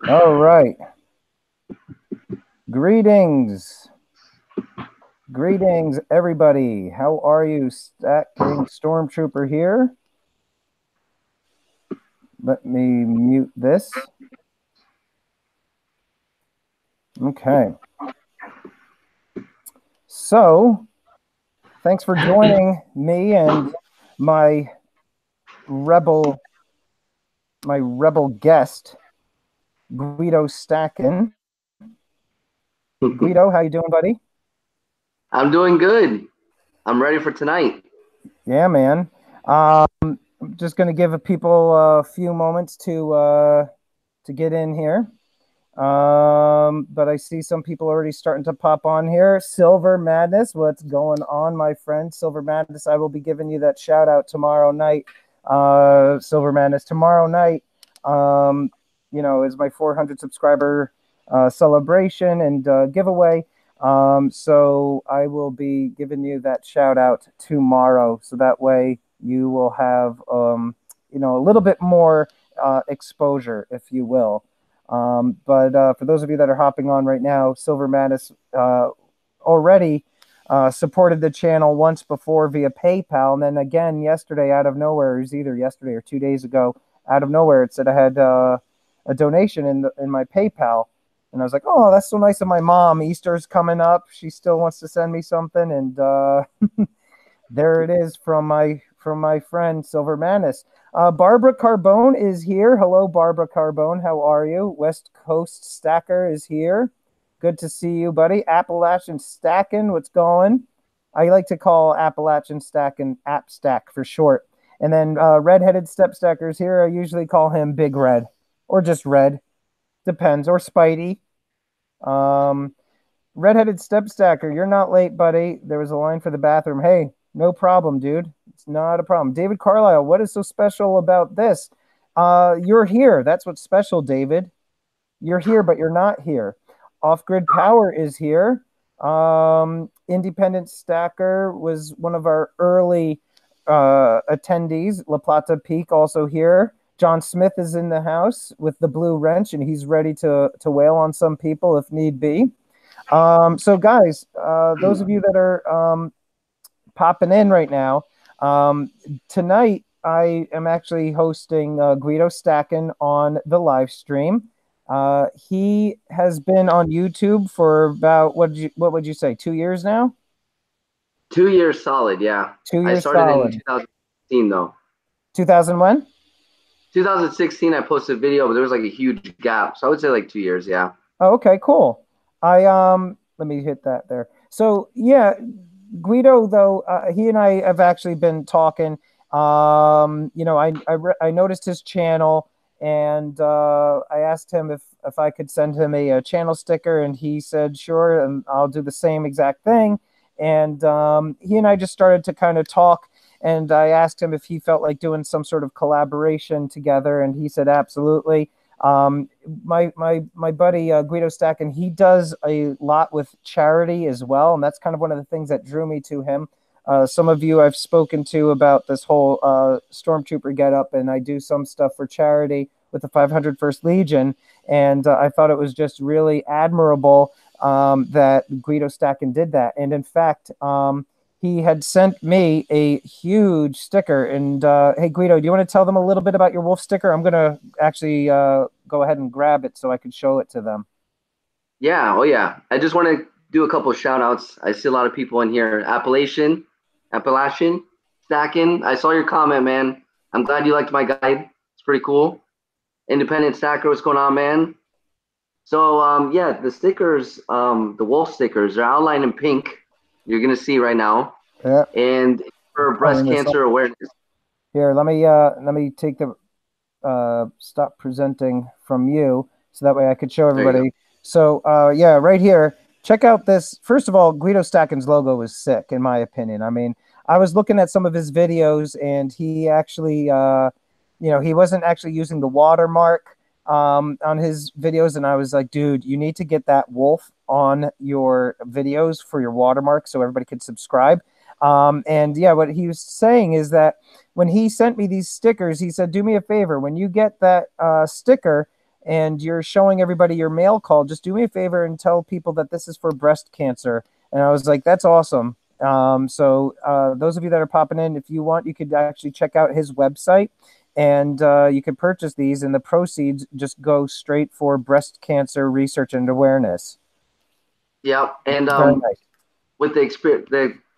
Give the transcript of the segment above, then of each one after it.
All right. Greetings. Greetings, everybody. How are you? Stacking Stormtrooper here. Let me mute this. Okay. So, thanks for joining me and my rebel guest, Guido Stackin. Guido, how you doing, buddy? I'm doing good. I'm ready for tonight. Yeah, man. I'm just gonna give people a few moments to get in here. But I see some people already starting to pop on here. Silver Madness, what's going on, my friend? Silver Madness, I will be giving you that shout out tomorrow night. Silver Madness, tomorrow night, is my 400 subscriber celebration and giveaway. So I will be giving you that shout out tomorrow. So that way you will have, a little bit more exposure, if you will. But for those of you that are hopping on right now, Silver Madness already supported the channel once before via PayPal. And then again, yesterday, out of nowhere, it was either yesterday or 2 days ago, out of nowhere, it said I had a donation in my PayPal. And I was like, oh, that's so nice of my mom. Easter's coming up. She still wants to send me something. And there it is from my friend Silver Madness. Barbara Carbone is here. Hello, Barbara Carbone. How are you? West Coast Stacker is here. Good to see you, buddy. Appalachian Stackin, what's going? I like to call Appalachian Stackin App Stack for short. And then Redheaded Step Stacker is here. I usually call him Big Red or just Red. Depends. Or Spidey. Redheaded Step Stacker, you're not late, buddy. There was a line for the bathroom. Hey, no problem, dude. It's not a problem. David Carlisle, what is so special about this? You're here. That's what's special, David. You're here, but you're not here. Off-Grid Power is here. Independent Stacker was one of our early attendees. La Plata Peak also here. John Smith is in the house with the blue wrench, and he's ready to wail on some people if need be. So, guys, those of you that are popping in right now, tonight I am actually hosting Guido Stackin on the live stream. He has been on YouTube for about what would you say, 2 years now? 2 years solid, yeah. 2 years I started solid. in 2016 though. 2001? 2016 I posted a video, but there was like a huge gap. So I would say like 2 years, yeah. Oh, okay, cool. Let me hit that there. So yeah, Guido though, he and I have actually been talking. I noticed his channel, and I asked him if I could send him a channel sticker, and he said sure, and I'll do the same exact thing. And he and I just started to kind of talk, and I asked him if he felt like doing some sort of collaboration together, and he said absolutely. My buddy Guido Stackin, he does a lot with charity as well, and that's kind of one of the things that drew me to him. Some of you I've spoken to about this whole Stormtrooper getup, and I do some stuff for charity with the 501st Legion, and I thought it was just really admirable that Guido Stackin did that. And in fact, he had sent me a huge sticker. And hey, Guido, do you want to tell them a little bit about your wolf sticker? I'm going to actually go ahead and grab it so I can show it to them. Yeah, oh yeah. I just want to do a couple of shout outs. I see a lot of people in here. Appalachian, Stackin. I saw your comment, man. I'm glad you liked my guide. It's pretty cool. Independent Stacker, what's going on, man? So yeah, the stickers, the wolf stickers, they're outlined in pink. You're gonna see right now. Yeah. And for breast cancer awareness. Here, let me take the stop presenting from you so that way I could show everybody. So yeah, right here. Check out this. First of all, Guido Stackin's logo is sick, in my opinion. I mean, I was looking at some of his videos, and he actually, he wasn't actually using the watermark on his videos, and I was like, dude, you need to get that wolf on your videos for your watermark so everybody could subscribe. And yeah, what he was saying is that when he sent me these stickers, he said, do me a favor, when you get that sticker, and you're showing everybody your mail call. Just do me a favor and tell people that this is for breast cancer." And I was like, "That's awesome." So those of you that are popping in, if you want, you could actually check out his website, and you can purchase these, and the proceeds just go straight for breast cancer research and awareness. Yeah, and Very nice. with the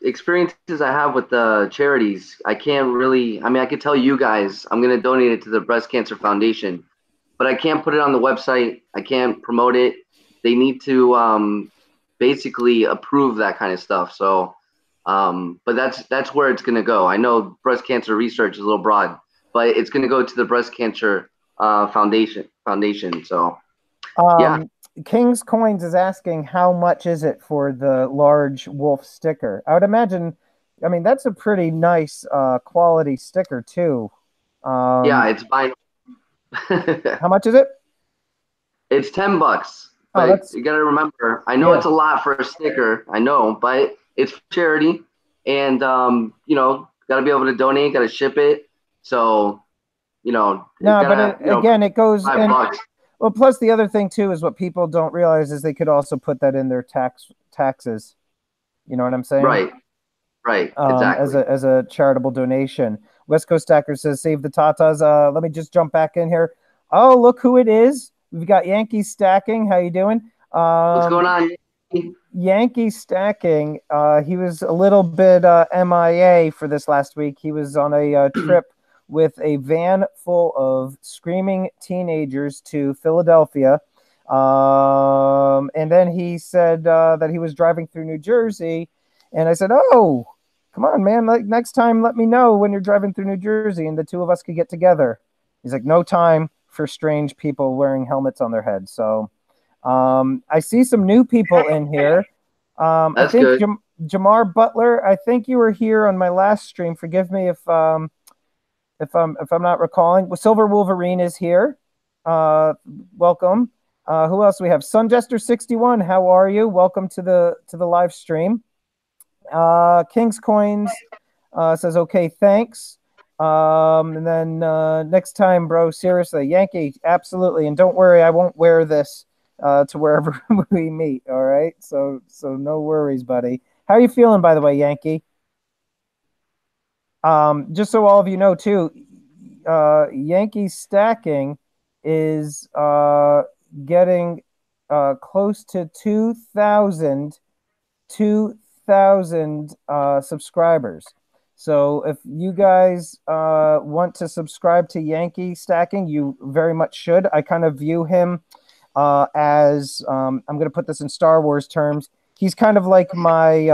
experiences I have with the charities, I can't really. I mean, I could tell you guys I'm going to donate it to the Breast Cancer Foundation, but I can't put it on the website. I can't promote it. They need to basically approve that kind of stuff. So, but that's where it's going to go. I know breast cancer research is a little broad, but it's going to go to the Breast Cancer Foundation. So, yeah. Um, King's Coins is asking how much is it for the large wolf sticker? I would imagine, I mean, that's a pretty nice quality sticker too. Yeah, Um, it's fine. how much is it? It's $10, Oh, but that's you got to remember. I know yeah. it's a lot for a sticker. I know, but it's for charity, and got to be able to donate. Got to ship it. So, it No, but gotta, again, it goes five in. bucks. Well, plus the other thing too is what people don't realize is they could also put that in their taxes. You know what I'm saying? Right, right, As exactly. a charitable donation. West Coast Stacker says, "Save the Tatas." Let me just jump back in here. Oh, look who it is! We've got Yankee Stacking. How you doing? What's going on? Yankee Stacking. He was a little bit MIA for this last week. He was on a trip with a van full of screaming teenagers to Philadelphia. And then he said that he was driving through New Jersey. And I said, "Oh, come on, man. Like, next time, let me know when you're driving through New Jersey and the two of us could get together." He's like, "No time for strange people wearing helmets on their heads." So I see some new people in here. I That's think good. Jamar Butler. I think you were here on my last stream. Forgive me if I'm not recalling. Well, Silver Wolverine is here. Welcome. Who else we have? Sunjester61. How are you? Welcome to the live stream. King's Coins says, "Okay, thanks." And then next time, bro, seriously, Yankee, absolutely. And don't worry, I won't wear this to wherever we meet. All right. So no worries, buddy. How are you feeling, by the way, Yankee? Just so all of you know, too, Yankee Stacking is getting close to 2,000 subscribers. So if you guys want to subscribe to Yankee Stacking, you very much should. I kind of view him as I'm going to put this in Star Wars terms. He's kind of like my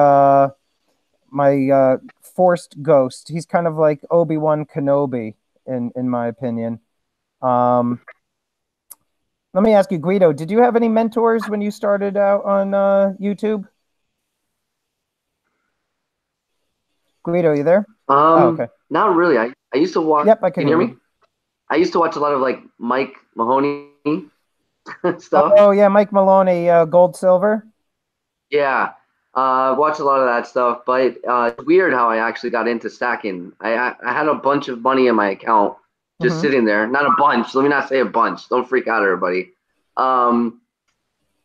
forced ghost. He's kind of like Obi-Wan Kenobi in my opinion. Um, Let me ask you, Guido, did you have any mentors when you started out on YouTube? Guido, you there? Oh, okay. Not really. I used to watch. Yep, I can Can you hear hear you. me? I used to watch a lot of like Mike Mahoney stuff. Oh yeah, Mike Maloney, Gold Silver. Yeah, watch a lot of that stuff. But it's weird how I actually got into stacking. I had a bunch of money in my account just Mm-hmm. sitting there. Not a bunch. Let me not say a bunch. Don't freak out, everybody. Um,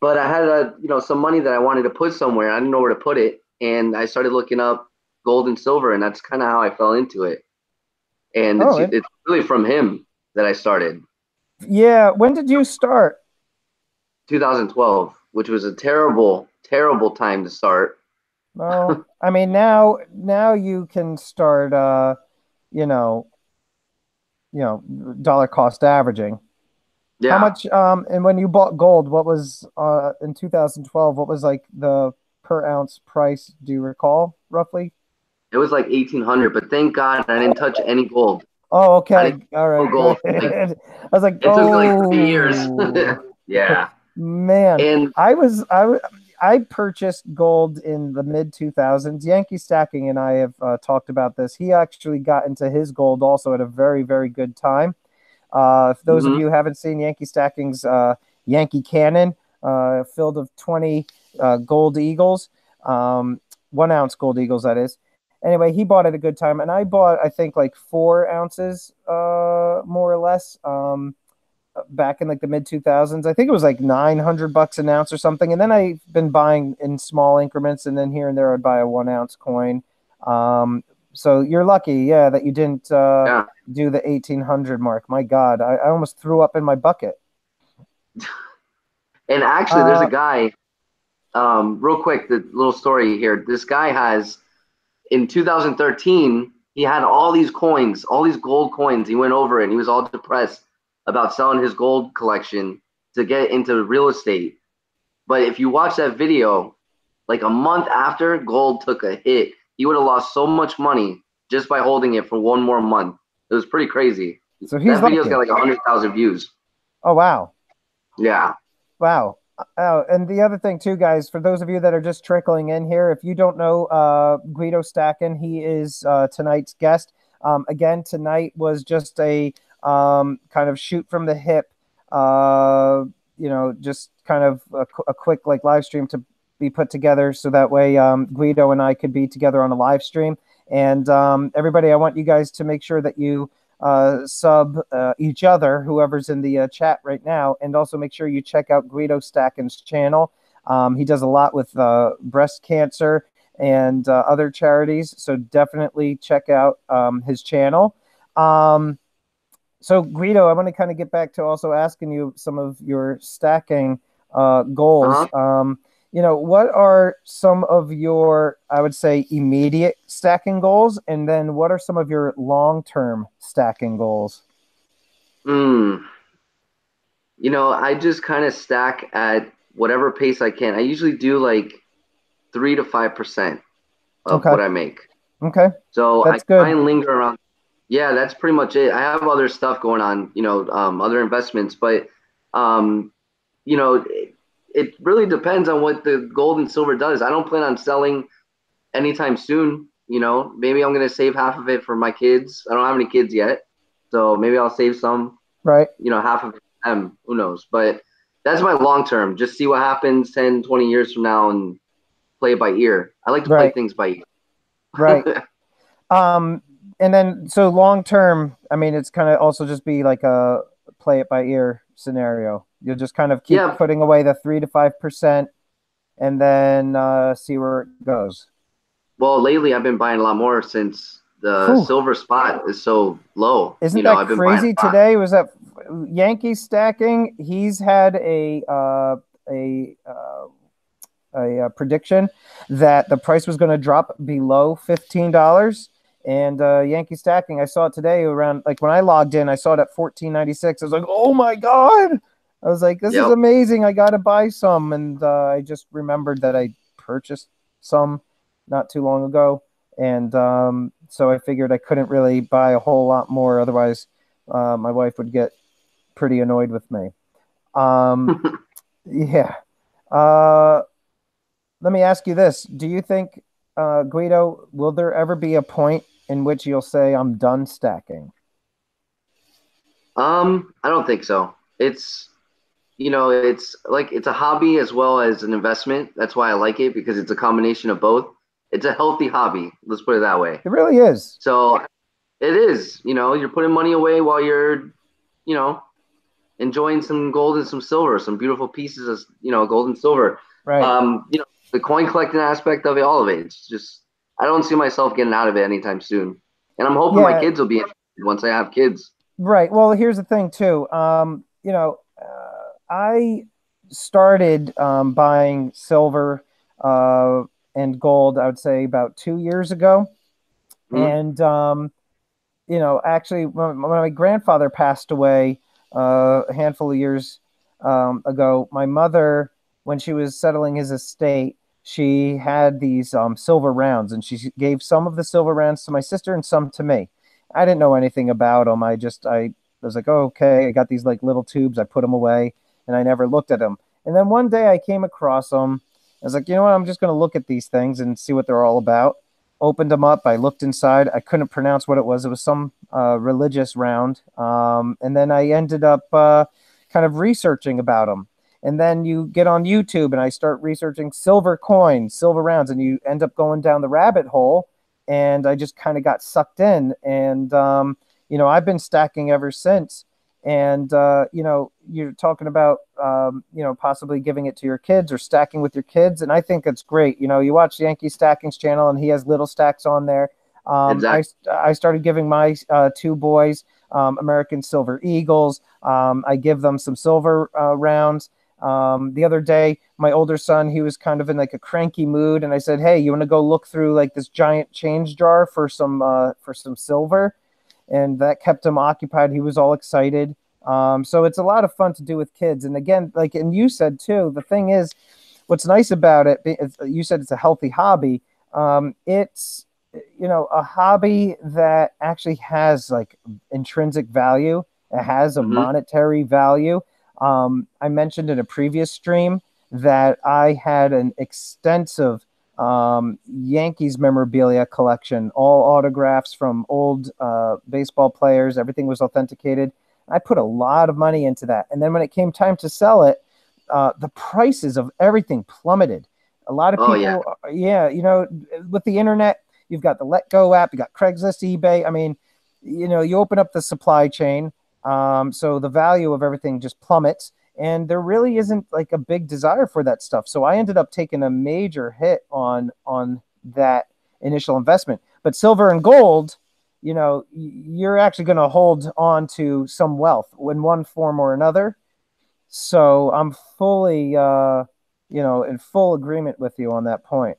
but I had some money that I wanted to put somewhere. I didn't know where to put it, and I started looking up gold and silver, and that's kind of how I fell into it. And Oh, it's really from him that I started. yeah. When did you start? 2012, which was a terrible, terrible time to start. Well, I mean now you can start you know, dollar cost averaging. How Yeah, much and when you bought gold, what was in 2012, what was like the per ounce price? Do you recall roughly? it was like 1800, but thank God I didn't touch any gold. Oh, I didn't okay. All no right, gold. good. Like I was like, it took like 3 years. "Oh, Yeah, man." and I purchased gold in the mid 2000s. Yankee Stacking and I have talked about this. He actually got into his gold also at a very, very good time. If those of hmm you who haven't seen Yankee Stacking's Yankee Cannon, filled of 20 gold eagles, 1 ounce gold eagles, that is. Anyway, he bought at a good time, and I bought, I think, like 4 ounces, more or less. back in like the mid 2000s. I think it was like $900 an ounce or something. And then I've been buying in small increments, and then here and there I'd buy a 1 ounce coin. So you're lucky, yeah, that you didn't Yeah. do the 1800 mark. My God, I almost threw up in my bucket. And actually, there's a Uh, guy. Real quick, the little story here. This guy has in 2013, he had all these coins, all these gold coins. He went over it and he was all depressed about selling his gold collection to get into real estate. But if you watch that video, like a month after gold took a hit, he would have lost so much money just by holding it for one more month. It was pretty crazy. so he's That video's got lucky. like 100,000 views. Oh, wow. Yeah. Wow. Oh, and the other thing too, guys, for those of you that are just trickling in here, if you don't know Guido Stackin, he is tonight's guest. Again, tonight was just a kind of shoot from the hip, just kind of a quick like live stream to be put together so that way Guido and I could be together on a live stream. And everybody, I want you guys to make sure that you sub each other, whoever's in the chat right now, and also make sure you check out Guido Stackin's channel. He does a lot with breast cancer and other charities, so definitely check out his channel. So Guido, I want to kind of get back to also asking you some of your stacking goals. Uh-huh. What are some of your, I would say, immediate stacking goals? And then what are some of your long-term stacking goals? Mm. I just kind of stack at whatever pace I can. I usually do like 3 to 5% of Okay. what I make. Okay. So I That's good. try and linger around. Yeah, that's pretty much it. I have other stuff going on, other investments, but um, it really depends on what the gold and silver does. I don't plan on selling anytime soon. Maybe I'm gonna save half of it for my kids. I don't have any kids yet, so maybe I'll save some. Right. Half of them. Who knows? But that's my long term. Just see what happens 10, 20 years from now and play it by ear. I like to play Right. things by Right. ear. Um, and then so long term, I mean, it's kind of also just be like a play it by ear scenario. You'll just kind of keep Yeah. putting away the 3 to 5%, and then see where it goes. Well, lately I've been buying a lot more since the Whew. silver spot is so low. Isn't that I've been buying crazy? a lot. Today was that Yankee stacking. He's had a prediction that the price was going to drop below $15. And Yankee stacking, I saw it today around, like when I logged in, I saw it at 14.96. I was like, oh my God. I was like, this is Yep. amazing. I got to buy some. And I just remembered that I purchased some not too long ago. And so I figured I couldn't really buy a whole lot more. Otherwise, my wife would get pretty annoyed with me. Yeah. Uh, Let me ask you this. Do you think, Guido, will there ever be a point in which you'll say, I'm done stacking? I don't think so. It's a hobby as well as an investment. That's why I like it because it's a combination of both. It's a healthy hobby. Let's put it that way. It really is. So it is, you're putting money away while you're, you know, enjoying some gold and some silver, some beautiful pieces of, gold and silver. Right. The coin collecting aspect of it, all of it. It's just, I don't see myself getting out of it anytime soon. And I'm hoping my Yeah. kids will be interested once I have kids. Right. Well, here's the thing too. I started buying silver and gold, I would say about 2 years ago. Hmm. And actually, when my grandfather passed away a handful of years ago, my mother, when she was settling his estate, she had these silver rounds, and she gave some of the silver rounds to my sister and some to me. I didn't know anything about them. I was like, oh, okay. I got these like little tubes. I put them away, and I never looked at them. And then one day I came across them. I was like, you know what? I'm just going to look at these things and see what they're all about. Opened them up. I looked inside. I couldn't pronounce what it was. It was some religious round. And then I ended up kind of researching about them. And then you get on YouTube and I start researching silver coins, silver rounds, and you end up going down the rabbit hole. And I just kind of got sucked in. And, I've been stacking ever since. And you're talking about possibly giving it to your kids or stacking with your kids, and I think that's great. You watch Yankee Stacking's channel, and he has little stacks on there. Exactly. I started giving my two boys American Silver Eagles. I give them some silver rounds. The other day, my older son, he was kind of in like a cranky mood, and I said, "Hey, you want to go look through like this giant change jar for some silver?" And that kept him occupied. He was all excited. So it's a lot of fun to do with kids. And again, and you said too, the thing is, what's nice about it, you said it's a healthy hobby. It's a hobby that actually has like intrinsic value. It has a Hmm. monetary value. I mentioned in a previous stream that I had an extensive Yankees memorabilia collection, all autographs from old baseball players. Everything was authenticated. I put a lot of money into that. And then when it came time to sell it, the prices of everything plummeted. A lot of Oh yeah. people, yeah, with the internet, you've got the Let Go app, you got Craigslist, eBay. I mean, you open up the supply chain, so the value of everything just plummets, and there really isn't like a big desire for that stuff. So I ended up taking a major hit on that initial investment. But silver and gold, you're actually going to hold on to some wealth in one form or another. So I'm fully, in full agreement with you on that point.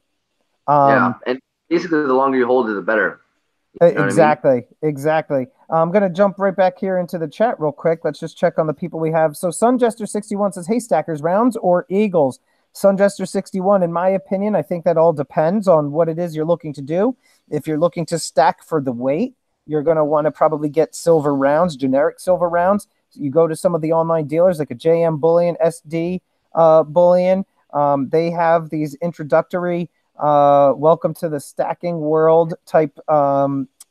Yeah. Um, And basically, the longer you hold it, the better. You know what I mean? Exactly, exactly. I'm gonna jump right back here into the chat real quick. Let's just check on the people we have. So Sunjester61 says, "Hey Stackers, rounds or Eagles?" Sunjester61, in my opinion, I think that all depends on what it is you're looking to do. If you're looking to stack for the weight, you're gonna want to probably get silver rounds, generic silver rounds. So you go to some of the online dealers like a JM Bullion, SD Bullion. They have these introductory welcome to the stacking world type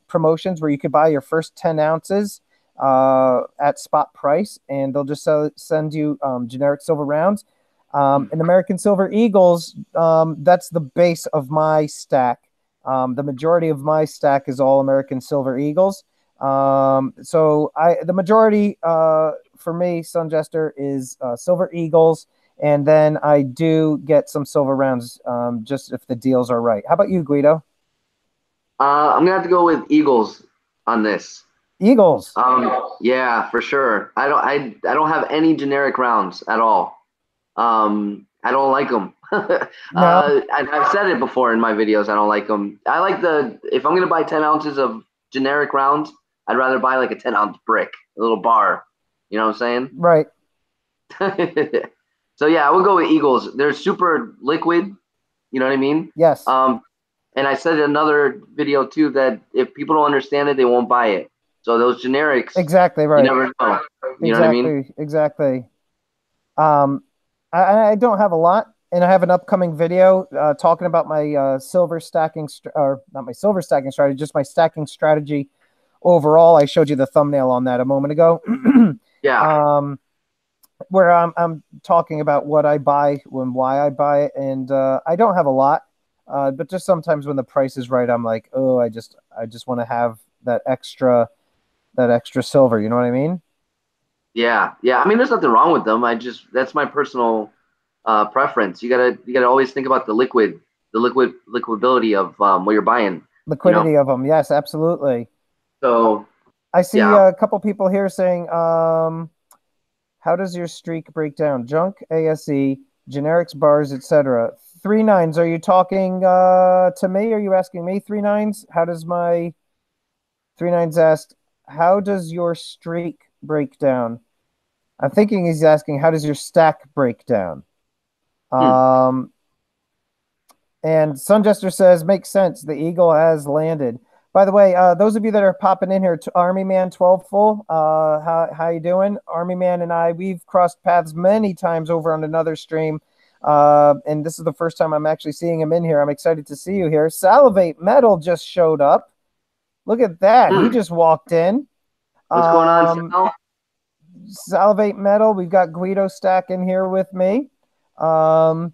promotions where you could buy your first 10 ounces at spot price, and they'll just send you generic silver rounds. And American Silver Eagles, that's the base of my stack. The majority of my stack is all American Silver Eagles. So the majority for me, Sunjester, is Silver Eagles. And then I do get some silver rounds just if the deals are right. How about you, Guido? I'm gonna have to go with Eagles on this. Eagles. Yeah, for sure. I don't have any generic rounds at all. I don't like them. No, I've said it before in my videos. I don't like them. I like if I'm gonna buy 10 ounces of generic rounds, I'd rather buy like a 10-ounce brick, a little bar. You know what I'm right. saying? So yeah, I would go with Eagles. They're super liquid. You know what I mean? Yes. And I said in another video too that if people don't understand it, they won't buy it. So those generics, Exactly you right. never know. You know what I mean? Exactly. Exactly. Um, I don't have a lot, and I have an upcoming video talking about my silver stacking, or not my silver stacking strategy, just my stacking strategy overall. I showed you the thumbnail on that a moment ago. Yeah. um, where I'm talking about what I buy and why I buy it, and I don't have a lot, but just sometimes when the price is right, I'm like, oh, I just want to have that extra silver. You know what I mean? Yeah. Yeah. I mean, there's nothing wrong with them. That's my personal preference. You gotta always think about the liquidability of what you're buying. You know. Liquidity of them, yes, absolutely. So I see yeah. a couple people here saying, how does your streak break down? Junk, ASE, generics, bars, etc. Three nines. Are you talking to me? Are you asking me three nines? How does my three nines asked? How does your streak break down? I'm thinking he's asking, how does your stack break down? Hmm. Um, and Sunjester says, makes sense. The eagle has landed. By the way, those of you that are popping in here, Army Man 12 full, how you doing? Army Man and I, we've crossed paths many times over on another stream, and this is the first time I'm actually seeing him in here. I'm excited to see you here. Salivate Metal just showed up. Look at that. He Hmm. just walked in. What's going on, Um, Sal? Salivate Metal, we've got Guido Stackin here with me. Um,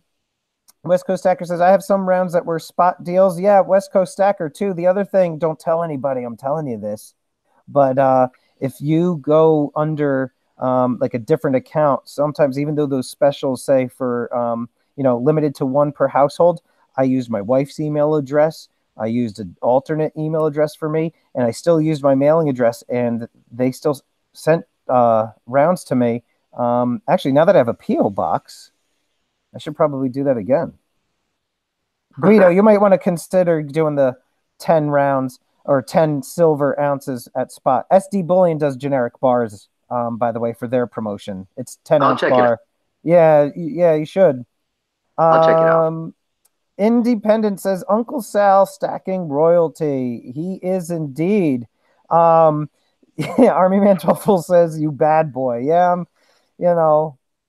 West Coast Stacker says, I have some rounds that were spot deals. Yeah, West Coast Stacker too. The other thing, don't tell anybody, I'm telling you this, but if you go under like a different account, sometimes even though those specials say for limited to one per household, I used my wife's email address. I used an alternate email address for me, and I still used my mailing address, and they still sent rounds to me. Actually, now that I have a P.O. box, I should probably do that again. Guido, you might want to consider doing the 10 rounds or 10 silver ounces at spot. SD Bullion does generic bars, by the way, for their promotion. It's 10 I'll ounce check it bar. out. Yeah, you should. I'll check it out. Independent says Uncle Sal stacking royalty. He is indeed. Um, Army Man Truffle says, "You bad boy." Yeah, I'm,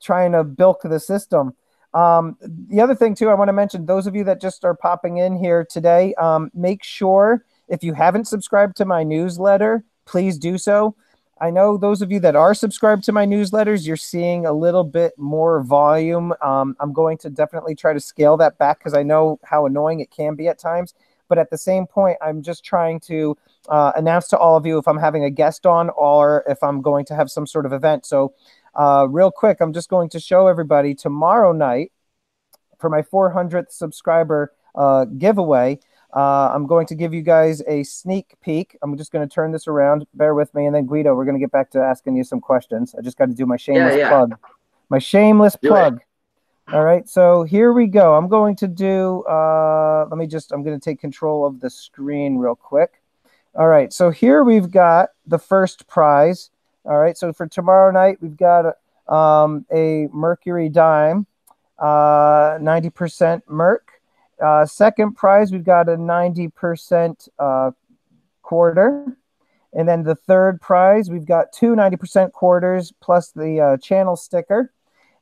trying to bilk the system. The other thing too, I want to mention those of you that just are popping in here today. Make sure if you haven't subscribed to my newsletter, please do so. I know those of you that are subscribed to my newsletters, you're seeing a little bit more volume. I'm going to definitely try to scale that back because I know how annoying it can be at times. But at the same point, I'm just trying to announce to all of you if I'm having a guest on or if I'm going to have some sort of event. So real quick, I'm just going to show everybody tomorrow night for my 400th subscriber giveaway. I'm going to give you guys a sneak peek. I'm just going to turn this around. Bear with me. And then, Guido, we're going to get back to asking you some questions. I just got to do my shameless plug. My shameless plug. All right. So here we go. I'm going to do, I'm going to take control of the screen real quick. All right. So here we've got the first prize. All right. So for tomorrow night, we've got a Mercury dime, 90% Merc. Second prize, we've got a 90% quarter. And then the third prize, we've got two 90% quarters plus the channel sticker.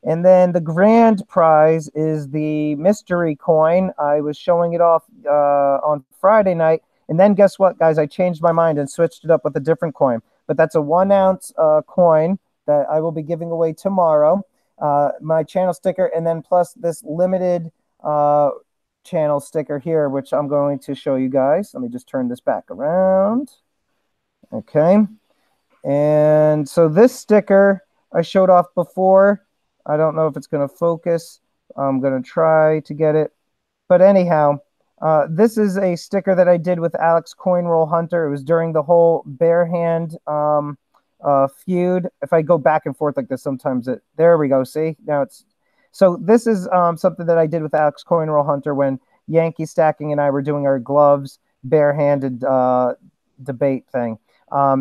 And then the grand prize is the mystery coin. I was showing it off on Friday night. And then guess what, guys? I changed my mind and switched it up with a different coin. But that's a 1 ounce coin that I will be giving away tomorrow. My channel sticker, and then plus this limited channel sticker here, which I'm going to show you guys. Let me just turn this back around. Okay. And so this sticker I showed off before. I don't know if it's going to focus. I'm going to try to get it. But anyhow, this is a sticker that I did with Alex Coinroll Hunter. It was during the whole bare hand feud. If I go back and forth like this, sometimes there we go. See, now it's, so this is something that I did with Alex Coinroll Hunter when Yankee Stacking and I were doing our gloves barehanded debate thing.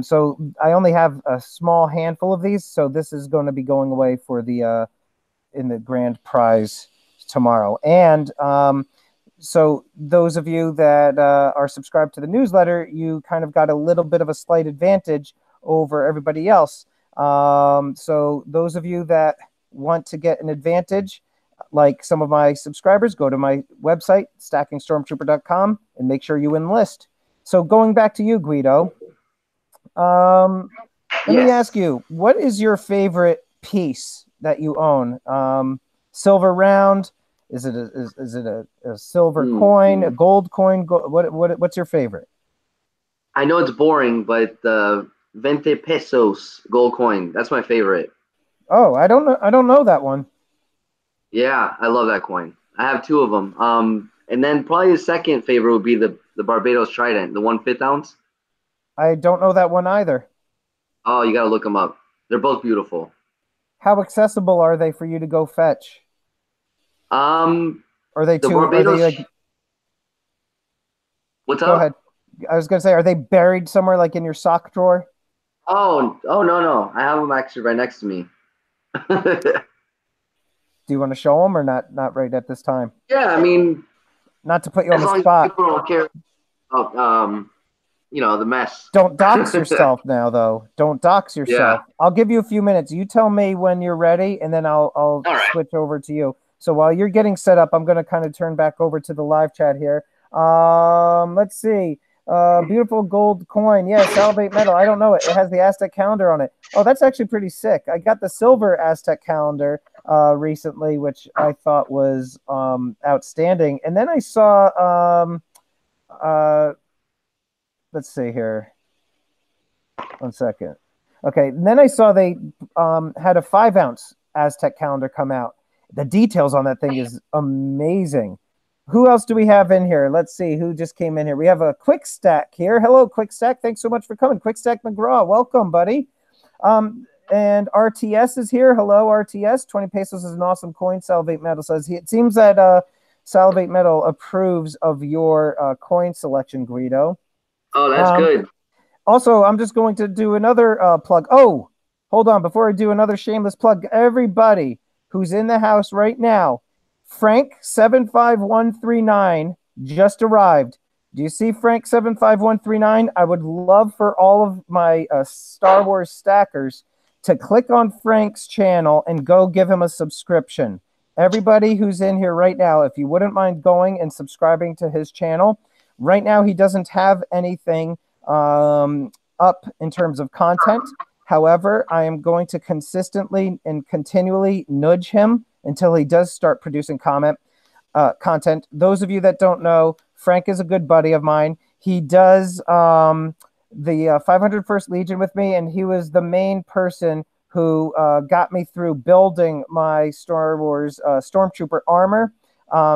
So I only have a small handful of these. So this is going to be going away for the in the grand prize tomorrow. And so those of you that are subscribed to the newsletter, you kind of got a little bit of a slight advantage over everybody else. So those of you that want to get an advantage, like some of my subscribers, go to my website, stackingstormtrooper.com, and make sure you enlist. So going back to you, Guido, let me ask you, what is your favorite piece that you own? Silver round? Is it a silver coin, a gold coin? What's your favorite? I know it's boring, but the 20 pesos gold coin, that's my favorite. Oh, I don't know that one. Yeah, I love that coin. I have two of them. And then probably the second favorite would be the Barbados Trident, the 1/5 ounce. I don't know that one either. Oh, you got to look them up. They're both beautiful. How accessible are they for you to go fetch? Are they too? Barbados. Are they like? What's up? Go ahead. I was gonna say, are they buried somewhere like in your sock drawer? Oh no! I have them actually right next to me. Do you want to show them or not? Not right at this time. Yeah, I mean, not to put you on the spot. People don't care about the mess. Don't dox yourself now, though. Don't dox yourself. Yeah. I'll give you a few minutes. You tell me when you're ready, and then I'll switch over to you. So while you're getting set up, I'm going to kind of turn back over to the live chat here. Let's see. Beautiful gold coin. Yeah, Salivate Metal. I don't know it. It has the Aztec calendar on it. Oh, that's actually pretty sick. I got the silver Aztec calendar recently, which I thought was outstanding. And then I saw let's see here. 1 second. Okay. And then I saw they had a 5-ounce Aztec calendar come out. The details on that thing is amazing. Who else do we have in here? Let's see who just came in here. We have a Quick Stack here. Hello, Quick Stack. Thanks so much for coming. Quick Stack McGraw. Welcome, buddy. And RTS is here. Hello, RTS. 20 pesos is an awesome coin. Salivate Metal says it seems that Salivate Metal approves of your coin selection, Guido. Oh, that's good. Also, I'm just going to do another plug. Oh, hold on. Before I do another shameless plug, everybody who's in the house right now, Frank 75139 just arrived. Do you see Frank 75139? I would love for all of my Star Wars stackers to click on Frank's channel and go give him a subscription. Everybody who's in here right now, if you wouldn't mind going and subscribing to his channel, right now he doesn't have anything up in terms of content. However, I am going to consistently and continually nudge him until he does start producing content. Those of you that don't know, Frank is a good buddy of mine. He does the 501st Legion with me, and he was the main person who got me through building my Star Wars Stormtrooper armor.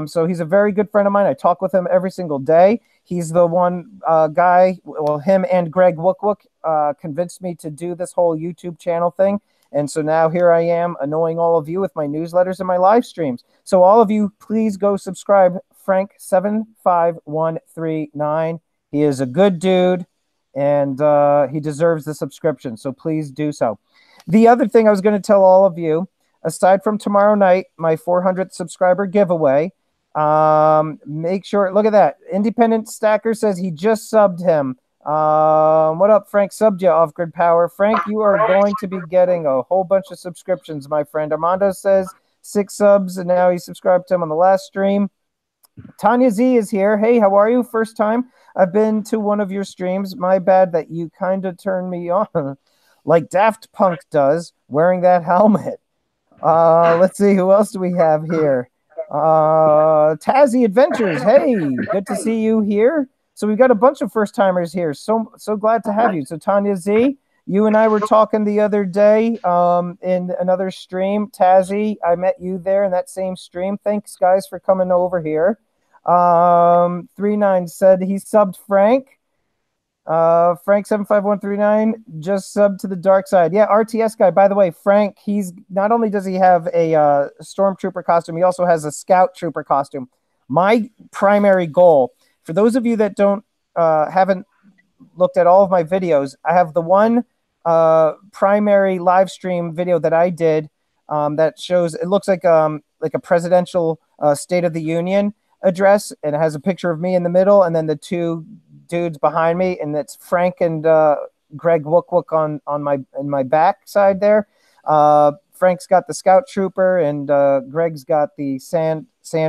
So he's a very good friend of mine. I talk with him every single day. He's the one guy, well, him and Greg Wook convinced me to do this whole YouTube channel thing. And so now here I am annoying all of you with my newsletters and my live streams. So all of you, please go subscribe. Frank 75139. He is a good dude, and he deserves the subscription. So please do so. The other thing I was going to tell all of you, aside from tomorrow night, my 400th subscriber giveaway, make sure, look at that. Independent Stacker says he just subbed him. What up, Frank? Subbed you, Off Grid Power. Frank, you are going to be getting a whole bunch of subscriptions, my friend. Armando says 6 subs, and now he subscribed to him on the last stream. Tanya Z is here. Hey, how are you? First time I've been to one of your streams. My bad that you kind of turned me on like Daft Punk does, wearing that helmet. Let's see, who else do we have here? Tazzy Adventures. Hey, good to see you here. So we've got a bunch of first timers here. So glad to have you. So Tanya Z, you and I were talking the other day in another stream. Tazzy, I met you there in that same stream. Thanks, guys, for coming over here. 39 said he subbed Frank. Frank 75139 just subbed to the dark side. Yeah, RTS guy. By the way, Frank, he's not only does he have a Stormtrooper costume, he also has a Scout Trooper costume. My primary goal, for those of you that haven't looked at all of my videos, I have the one primary live stream video that I did that shows, it looks like a presidential State of the Union address, and it has a picture of me in the middle and then the two dudes behind me, and it's Frank and Greg Wook on my back side there. Frank's got the Scout Trooper and Greg's got the Sand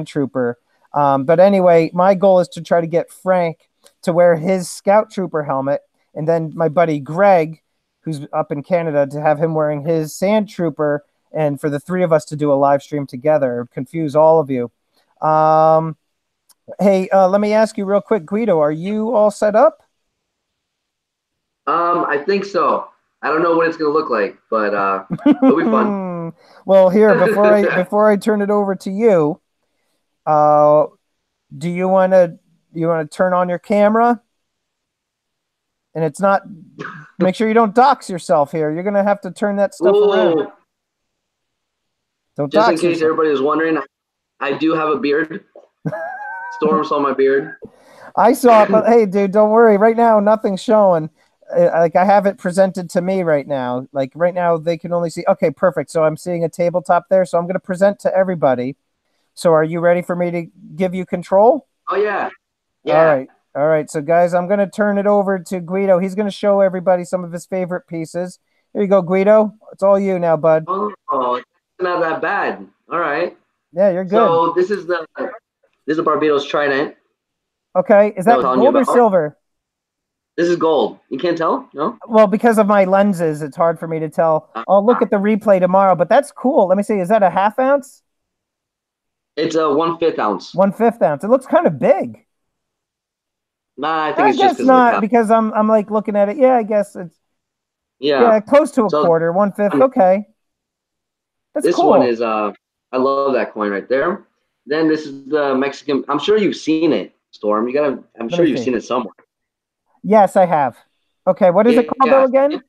Trooper. But anyway, my goal is to try to get Frank to wear his Scout Trooper helmet, and then my buddy Greg, who's up in Canada, to have him wearing his Sand Trooper, and for the three of us to do a live stream together. Confuse all of you. Hey, let me ask you real quick, Guido, are you all set up? I think so. I don't know what it's going to look like, but it'll be fun. Well, here, before I turn it over to you, do you want to turn on your camera? And it's not, make sure you don't dox yourself here. You're going to have to turn that stuff around. Don't Just dox in case yourself. everybody was wondering, I do have a beard. Storm saw my beard. I saw it, but hey, dude, don't worry. Right now, nothing's showing. Like, I have it presented to me right now. Like, right now, they can only see. Okay, perfect. So I'm seeing a tabletop there. So I'm going to present to everybody. So are you ready for me to give you control? Oh, yeah. Yeah. All right. So, guys, I'm going to turn it over to Guido. He's going to show everybody some of his favorite pieces. Here you go, Guido. It's all you now, bud. Oh, it's not that bad. All right. Yeah, you're good. So this is the Barbados Trident. Okay. Is that gold or silver? This is gold. You can't tell? No? Well, because of my lenses, it's hard for me to tell. I'll look at the replay tomorrow, but that's cool. Let me see. Is that a 1/2 ounce? It's a 1/5 ounce. 1/5 ounce. It looks kind of big. Nah, I think it's just not because I'm like looking at it. Yeah, I guess it's. Yeah. Yeah, close to a So quarter, 1/5. Okay, that's this one cool. is I love that coin right there. Then this is the Mexican. I'm sure you've seen it, Storm. You gotta. I'm Let sure me you've see. seen it somewhere. Yes, I have. Okay, what is it called though Yeah. again?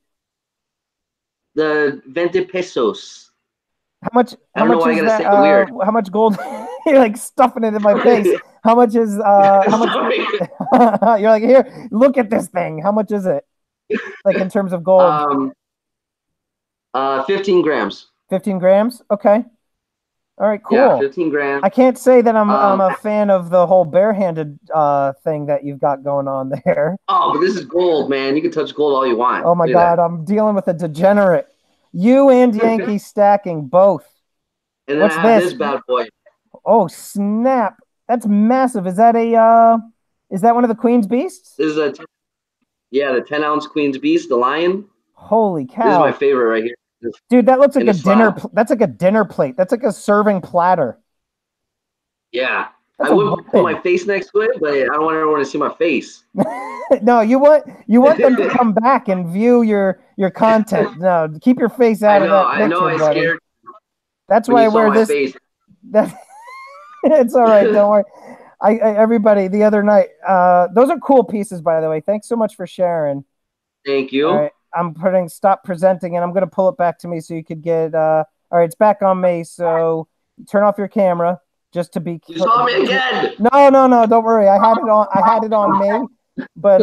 The 20 pesos. How much? I How don't know much why I is gotta that? say it weird. How much gold? You're like stuffing it in my face. How much is? How much? Sorry. You're like, here, look at this thing. How much is it? Like in terms of gold? Um, 15 grams. 15 grams. Okay. All right. Yeah, Cool. 15 grams. I can't say that I'm Um, a fan of the whole barehanded thing that you've got going on there. oh, but this is gold, man. You can touch gold all you want. Oh my Look at God, I'm dealing with a degenerate. You and that. Yankee stacking both. And then I What's have this? this bad boy. Oh snap! That's massive. Is that a? Is that one of the Queen's Beasts? This is yeah, the 10-ounce Queen's Beast, the lion. Holy This is my cow, favorite right here. dude! That looks like And a it's dinner. That's like a dinner plate. That's like a serving platter. yeah. That's I a would put weapon. my face next to it, but I don't want everyone to see my face. No, you want them to come back and view your content. No, keep your face out of that I know picture, I buddy. scared That's when why you I saw wear my this. face. That it's all right. Don't worry. Everybody the other night. Those are cool pieces, by the way. Thanks so much for sharing. Thank All you. right, I'm putting stop presenting, and I'm gonna pull it back to me so you could get. All right, it's back on me. So turn off your camera just to be. You saw me again. No. Don't worry. I had it on. I had it on me, but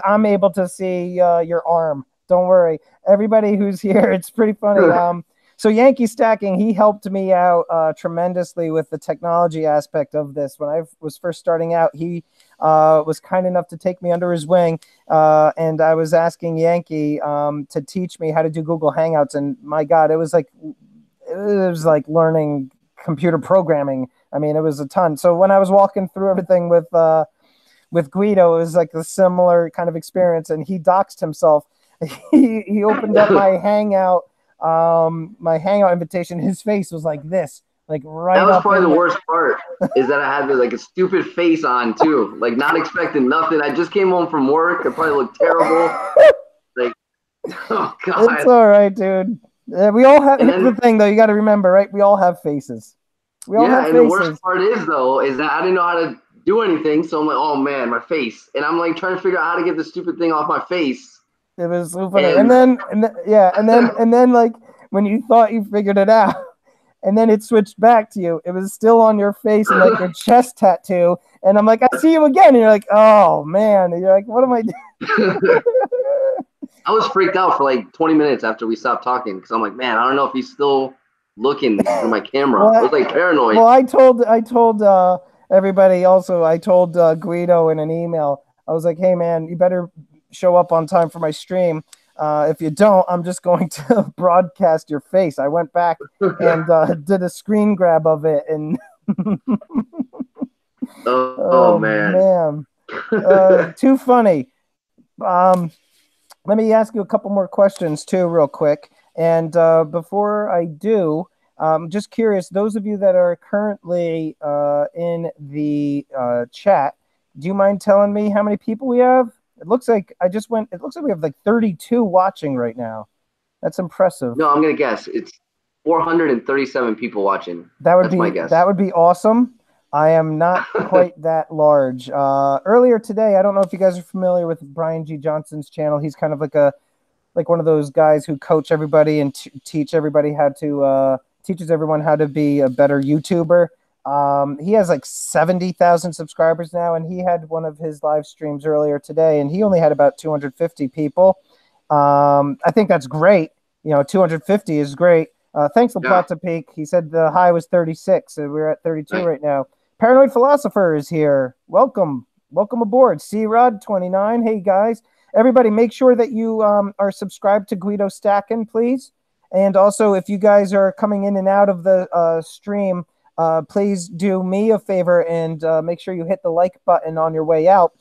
I'm able to see your arm. Don't worry. Everybody who's here, it's pretty funny. So Yankee Stacking, he helped me out tremendously with the technology aspect of this. When I was first starting out, he was kind enough to take me under his wing, and I was asking Yankee to teach me how to do Google Hangouts. And my God, it was like learning computer programming. I mean, it was a ton. So when I was walking through everything with Guido, it was like a similar kind of experience, and he doxed himself. He opened up my hangout invitation. His face was like this, like That right was up probably in the the. worst part, is that I had like a stupid face on too, like not expecting nothing. I just came home from work. I probably looked terrible. Like, oh It's god. all right, dude. We all have. And Here's the then thing, though. You got to remember, right? We all have faces. We all yeah, have and the worst faces. part is though, is that I didn't know how to do anything. So I'm like, oh man, my face. And I'm like trying to figure out how to get the stupid thing off my face. It was so funny. And And then, yeah, and then, like when you thought you figured it out, and then it switched back to you. It was still on your face and like your chest tattoo. And I'm like, I see you again. And you're like, oh man. And you're like, what am I doing? I was freaked out for like 20 minutes after we stopped talking because I'm like, man, I don't know if he's still looking through my camera. I was like paranoid. Well, I told everybody also. I told Guido in an email. I was like, hey man, you better show up on time for my stream. If you don't, I'm just going to broadcast your face. I went back and did a screen grab of it, and Oh oh man. man, too funny. Um, Let me ask you a couple more questions too, real quick. And before I do, just curious, those of you that are currently in the chat, do you mind telling me how many people we have? It looks like it looks like we have like 32 watching right now. That's impressive. No, I'm gonna guess. It's 437 people watching. That would That's my be guess. that would be awesome. I am not quite that large. Earlier today, I don't know if you guys are familiar with Brian G. Johnson's channel. He's kind of like one of those guys who coach everybody and teach everybody how to teaches everyone how to be a better YouTuber. He has like 70,000 subscribers now, and he had one of his live streams earlier today, and he only had about 250 people. I think that's great. 250 is great. Thanks, LaPlata Peak. He said the high was 36, and we're at 32 right now. Paranoid Philosopher is here. Welcome aboard. C-Rod29. Hey, guys. Everybody, make sure that you are subscribed to Guido Stackin, please. And also, if you guys are coming in and out of the stream, please do me a favor and make sure you hit the like button on your way out.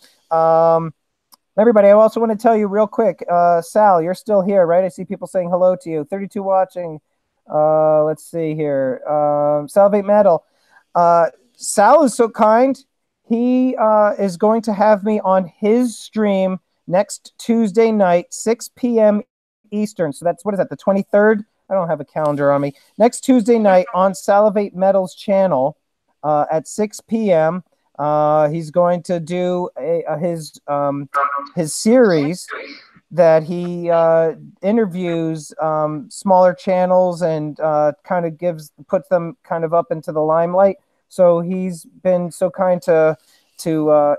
Everybody, I also want to tell you real quick, Sal, you're still here, right? I see people saying hello to you. 32 watching. Let's see here. Salvate Metal. Sal is so kind. He is going to have me on his stream next Tuesday night, 6 p.m. Eastern. So that's, what is that, the 23rd? I don't have a calendar on me. Next Tuesday night on Salivate Metal's channel at 6 p.m. He's going to do his series that he interviews smaller channels and kind of puts them kind of up into the limelight. So he's been so kind to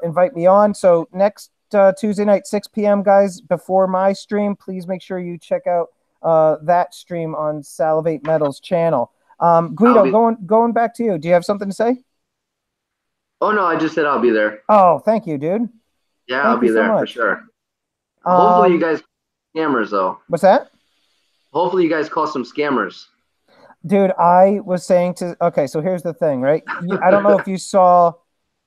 invite me on. So next Tuesday night, 6 p.m., guys, before my stream, please make sure you check out that stream on Salivate Metal's channel. Guido, going back to you. Do you have something to say? Oh, no, I just said I'll be there. Oh, thank you, dude. Yeah, I'll be there for sure. Hopefully you guys scammers, though. What's that? Hopefully you guys call some scammers. Dude, I was saying okay, so here's the thing, right? I don't know if you saw,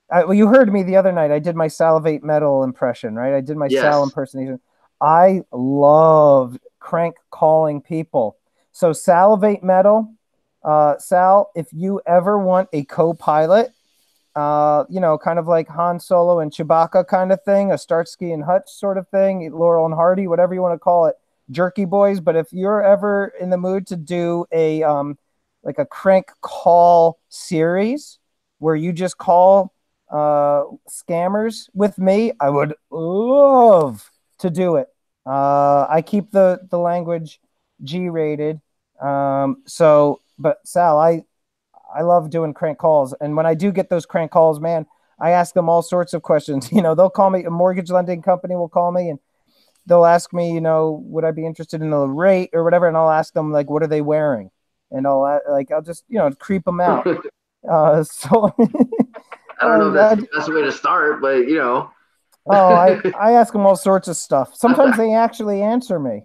well, you heard me the other night. I did my Salivate Metal impression, right? I did my Sal impersonation. I love crank calling people. So Salivate Metal, Sal, if you ever want a co-pilot, kind of like Han Solo and Chewbacca kind of thing, a Starsky and Hutch sort of thing, Laurel and Hardy, whatever you want to call it, Jerky Boys. But if you're ever in the mood to do a like a crank call series where you just call scammers with me, I would love to do it. I keep the language G-rated. But Sal, I love doing crank calls. And when I do get those crank calls, man, I ask them all sorts of questions. They'll call me, a mortgage lending company will call me and they'll ask me, would I be interested in a rate or whatever? And I'll ask them, like, what are they wearing? And I'll just, creep them out. So I don't know if that's the best way to start, but I ask them all sorts of stuff. Sometimes they actually answer me.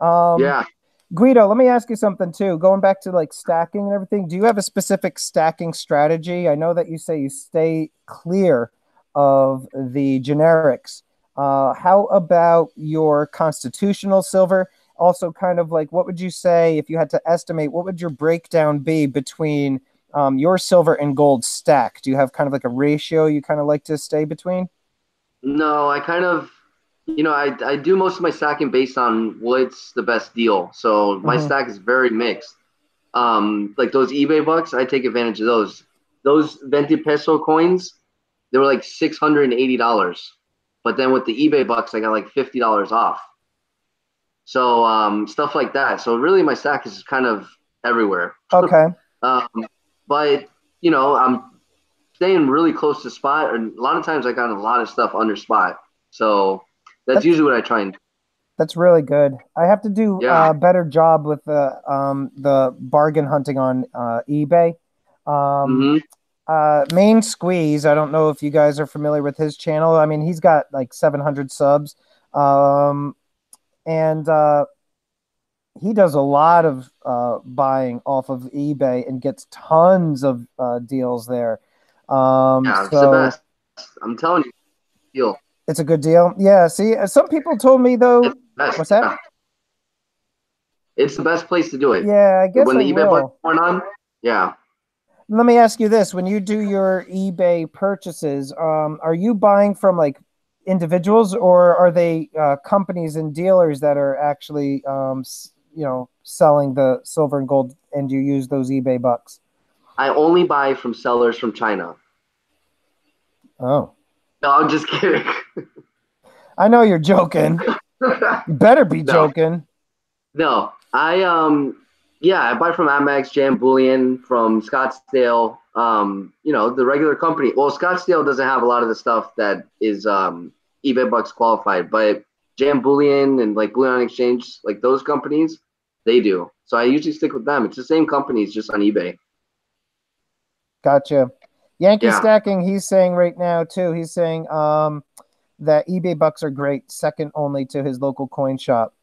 Yeah. Guido, let me ask you something too. Going back to like stacking and everything, do you have a specific stacking strategy? I know that you say you stay clear of the generics. How about your constitutional silver? Also, kind of like, what would you say if you had to estimate, what would your breakdown be between your silver and gold stack? Do you have kind of like a ratio you kind of like to stay between? No, I kind of, I do most of my stacking based on what's the best deal. So my stack is very mixed. Like those eBay bucks, I take advantage of those. Those 20 peso coins, they were like $680. But then with the eBay bucks, I got like $50 off. So stuff like that. So really my stack is kind of everywhere. Okay. But I'm staying really close to spot, and a lot of times I got a lot of stuff under spot. So that's usually what I try and do. That's really good. I have to do a better job with the bargain hunting on eBay. Main Squeeze, I don't know if you guys are familiar with his channel. I mean, he's got like 700 subs. And he does a lot of buying off of eBay and gets tons of deals there. It's the best. I'm telling you, deal. It's a good deal. Yeah. See, some people told me though. What's that? It's the best place to do it. Yeah, I guess when the eBay will. Went on. Yeah. Let me ask you this: when you do your eBay purchases, are you buying from like individuals, or are they companies and dealers that are actually, selling the silver and gold, and you use those eBay bucks? I only buy from sellers from China. Oh. No, I'm just kidding. I know you're joking. You better be joking. No, I buy from Amex, Jam Bullion, from Scottsdale. The regular company. Well, Scottsdale doesn't have a lot of the stuff that is eBay Bucks qualified, but Jam Bullion and like Bullion Exchange, like those companies, they do. So I usually stick with them. It's the same companies, just on eBay. Gotcha. Yankee Stacking, he's saying right now too. He's saying that eBay bucks are great, second only to his local coin shop.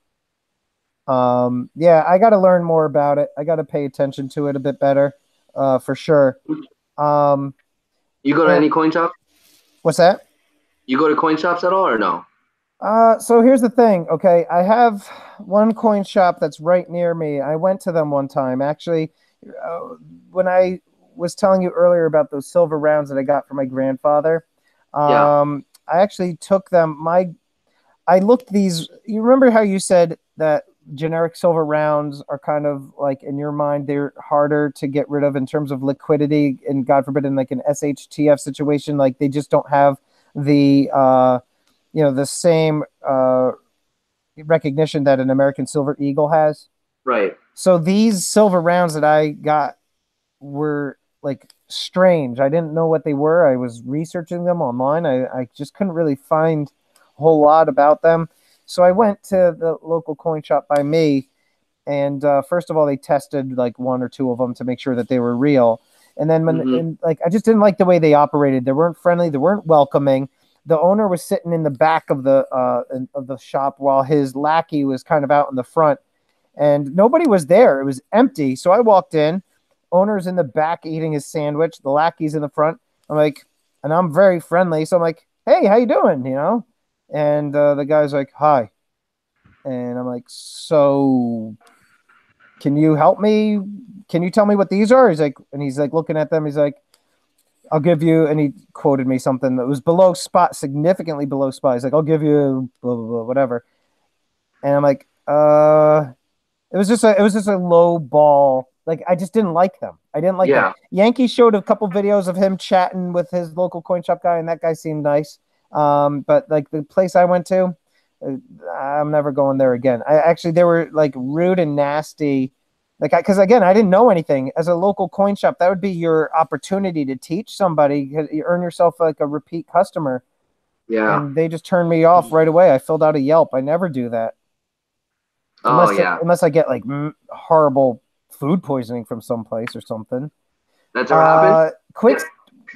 I got to learn more about it. I got to pay attention to it a bit better, for sure. You go to any coin shop? What's that? You go to coin shops at all or no? So here's the thing. Okay, I have one coin shop that's right near me. I went to them one time. Actually, when I was telling you earlier about those silver rounds that I got from my grandfather, I actually took them. I looked these. You remember how you said that generic silver rounds are kind of like, in your mind, they're harder to get rid of in terms of liquidity, and God forbid in like an SHTF situation, like they just don't have the the same recognition that an American Silver Eagle has. Right. So these silver rounds that I got were like strange. I didn't know what they were. I was researching them online. I just couldn't really find a whole lot about them. So I went to the local coin shop by me, and first of all, they tested like one or two of them to make sure that they were real. And then like I just didn't like the way they operated. They weren't friendly. They weren't welcoming. The owner was sitting in the back of the shop while his lackey was kind of out in the front, and nobody was there. It was empty. So I walked in. Owner's in the back eating his sandwich. The lackey's in the front. I'm like, and I'm very friendly. So I'm like, hey, how you doing? And the guy's like, hi. And I'm like, so can you help me? Can you tell me what these are? He's like looking at them. He's like, I'll give you, and he quoted me something that was below spot, significantly below spot. He's like, I'll give you blah, blah, blah, whatever. And I'm like, it was just a low ball. Like, I just didn't like them. I didn't like them. Yankee showed a couple videos of him chatting with his local coin shop guy, and that guy seemed nice. But like the place I went to, I'm never going there again. They were like rude and nasty. Like, because again, I didn't know anything. As a local coin shop, that would be your opportunity to teach somebody. You earn yourself like a repeat customer. Yeah. And they just turned me off right away. I filled out a Yelp. I never do that. Unless I get like horrible food poisoning from someplace or something. That's what happened.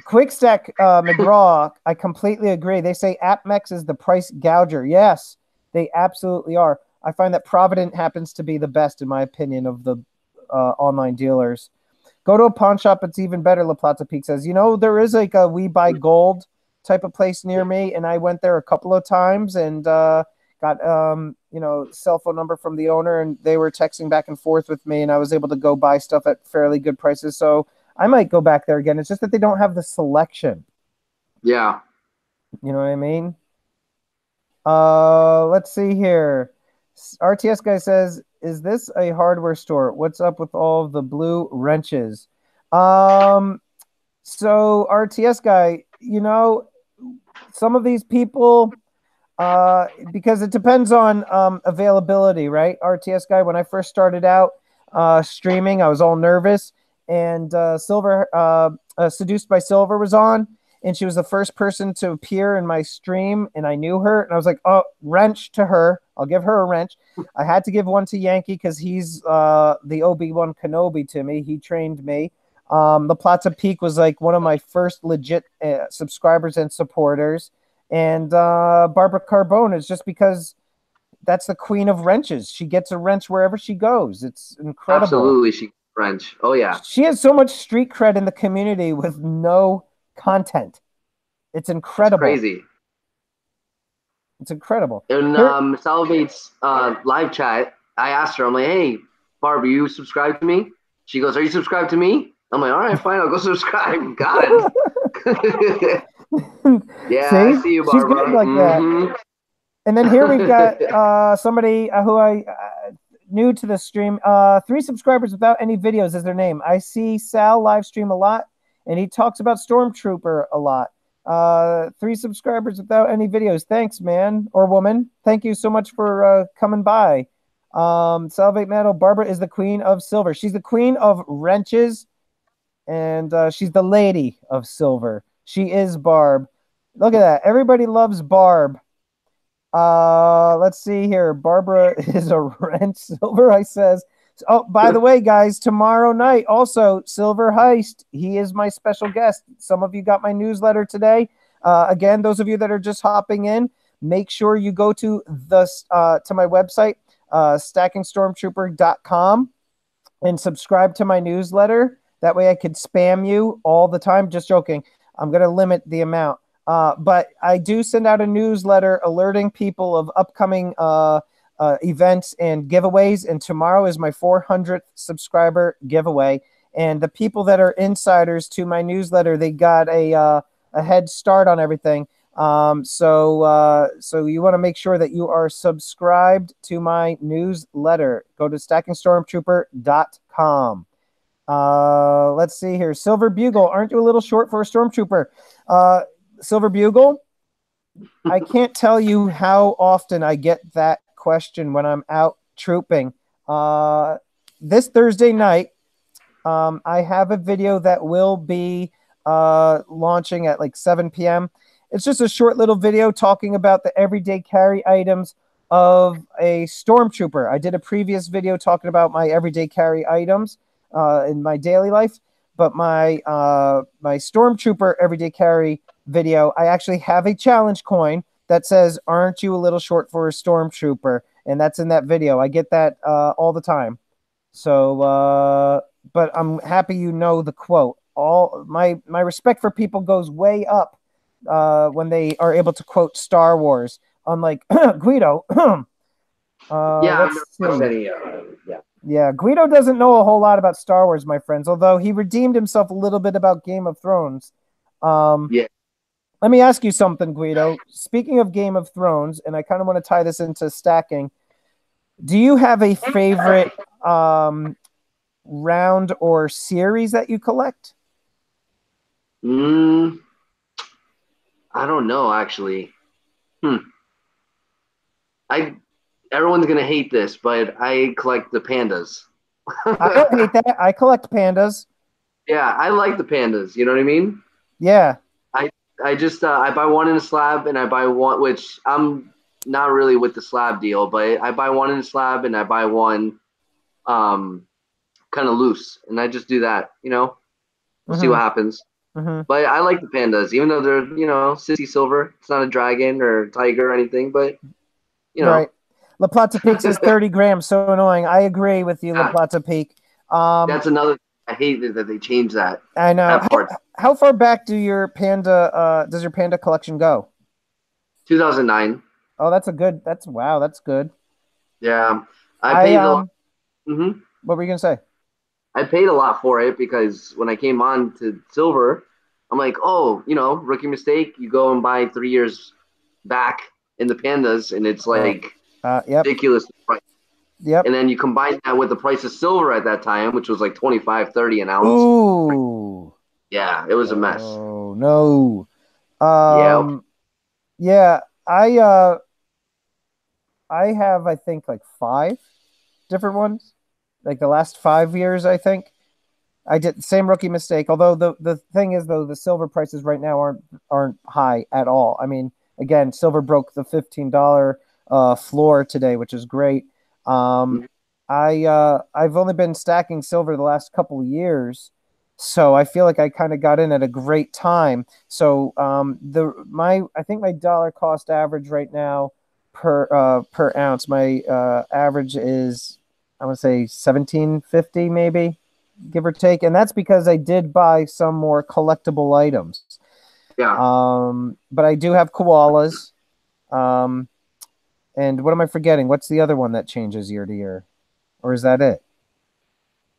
Quick Stack McGraw, I completely agree. They say AppMex is the price gouger. Yes, they absolutely are. I find that Provident happens to be the best, in my opinion, of the online dealers. Go to a pawn shop, it's even better, La Plaza Peak says. There is like a We Buy Gold type of place near me, and I went there a couple of times and got cell phone number from the owner, and they were texting back and forth with me, and I was able to go buy stuff at fairly good prices. So I might go back there again. It's just that they don't have the selection. Yeah. You know what I mean? Let's see here. RTS guy says, is this a hardware store? What's up with all the blue wrenches? So RTS guy, some of these people, because it depends on availability, right? RTS guy, when I first started out streaming, I was all nervous, and Seduced by Silver was on, and she was the first person to appear in my stream, and I knew her, and I was like, oh, wrench to her. I'll give her a wrench. I had to give one to Yankee because he's the Obi-Wan Kenobi to me. He trained me. The Plaza Peak was like one of my first legit subscribers and supporters. And Barbara Carbone is just because that's the queen of wrenches. She gets a wrench wherever she goes. It's incredible. Absolutely, she wrench. Oh, yeah. She has so much street cred in the community with no content. It's incredible. It's crazy. It's incredible. In Salivate's live chat, I asked her, I'm like, hey, Barb, you subscribe to me? She goes, are you subscribed to me? I'm like, all right, fine, I'll go subscribe. God. Yeah, see? I see you, Barbara. She's good like that. And then here we've got somebody who I new to the stream. 3 subscribers without any videos is their name. I see Sal live stream a lot, and he talks about Stormtrooper a lot. 3 subscribers without any videos. Thanks, man or woman. Thank you so much for coming by. Salvate Metal, Barbara is the queen of silver. She's the queen of wrenches, and she's the lady of silver. She is Barb. Look at that. Everybody loves Barb. Let's see here. Barbara is a wrench. Silver Heist says. Oh, by the way, guys, tomorrow night also Silver Heist. He is my special guest. Some of you got my newsletter today. Again, those of you that are just hopping in, make sure you go to my website, stackingstormtrooper.com, and subscribe to my newsletter. That way I could spam you all the time. Just joking. I'm going to limit the amount. But I do send out a newsletter alerting people of upcoming events and giveaways. And tomorrow is my 400th subscriber giveaway. And the people that are insiders to my newsletter, they got a head start on everything. So you want to make sure that you are subscribed to my newsletter. Go to stackingstormtrooper.com. Let's see here. Silver Bugle, aren't you a little short for a stormtrooper? Silver Bugle, I can't tell you how often I get that question when I'm out trooping. This Thursday night, I have a video that will be launching at like 7 p.m. It's just a short little video talking about the everyday carry items of a stormtrooper. I did a previous video talking about my everyday carry items in my daily life, but my stormtrooper everyday carry video, I actually have a challenge coin that says, "Aren't you a little short for a stormtrooper?" And that's in that video. I get that all the time. So, but I'm happy you know the quote. All my respect for people goes way up when they are able to quote Star Wars. Unlike Guido. Let's see. Yeah, Guido doesn't know a whole lot about Star Wars, my friends. Although he redeemed himself a little bit about Game of Thrones. Yeah. Let me ask you something, Guido. Speaking of Game of Thrones, and I kind of want to tie this into stacking. Do you have a favorite round or series that you collect? I don't know, actually. Everyone's gonna hate this, but I collect the pandas. I don't hate that. I collect pandas. Yeah, I like the pandas. You know what I mean? Yeah. I just I buy one in a slab and I buy one, which I'm not really with the slab deal, but I buy one in a slab and I buy one kind of loose, and I just do that. We'll see what happens. But I like the pandas, even though they're sissy silver. It's not a dragon or tiger or anything, but Right. La Plata Peak says 30 grams. So annoying. I agree with you, La Plata Peak. That's another. I hate that they changed that. I know. How far back does your panda collection go? 2009. Oh, that's good. That's good. Yeah, I paid a lot. What were you gonna say? I paid a lot for it because when I came on to silver, I'm like, oh, rookie mistake. You go and buy 3 years back in the pandas, and it's like ridiculous price. Yep. And then you combine that with the price of silver at that time, which was like 25, 30 an ounce. Ooh. Yeah, it was a mess. Oh no. Yeah, I have, I think, like 5 different ones. Like the last 5 years, I think. I did the same rookie mistake. Although the thing is, though, the silver prices right now aren't high at all. I mean, again, silver broke the $15 floor today, which is great. I've only been stacking silver the last couple of years, so I feel like I kind of got in at a great time. So I think my dollar cost average right now per ounce, my average is, I want to say, $17.50 maybe, give or take, and that's because I did buy some more collectible items. Yeah. But I do have koalas. And what am I forgetting? What's the other one that changes year to year? Or is that it?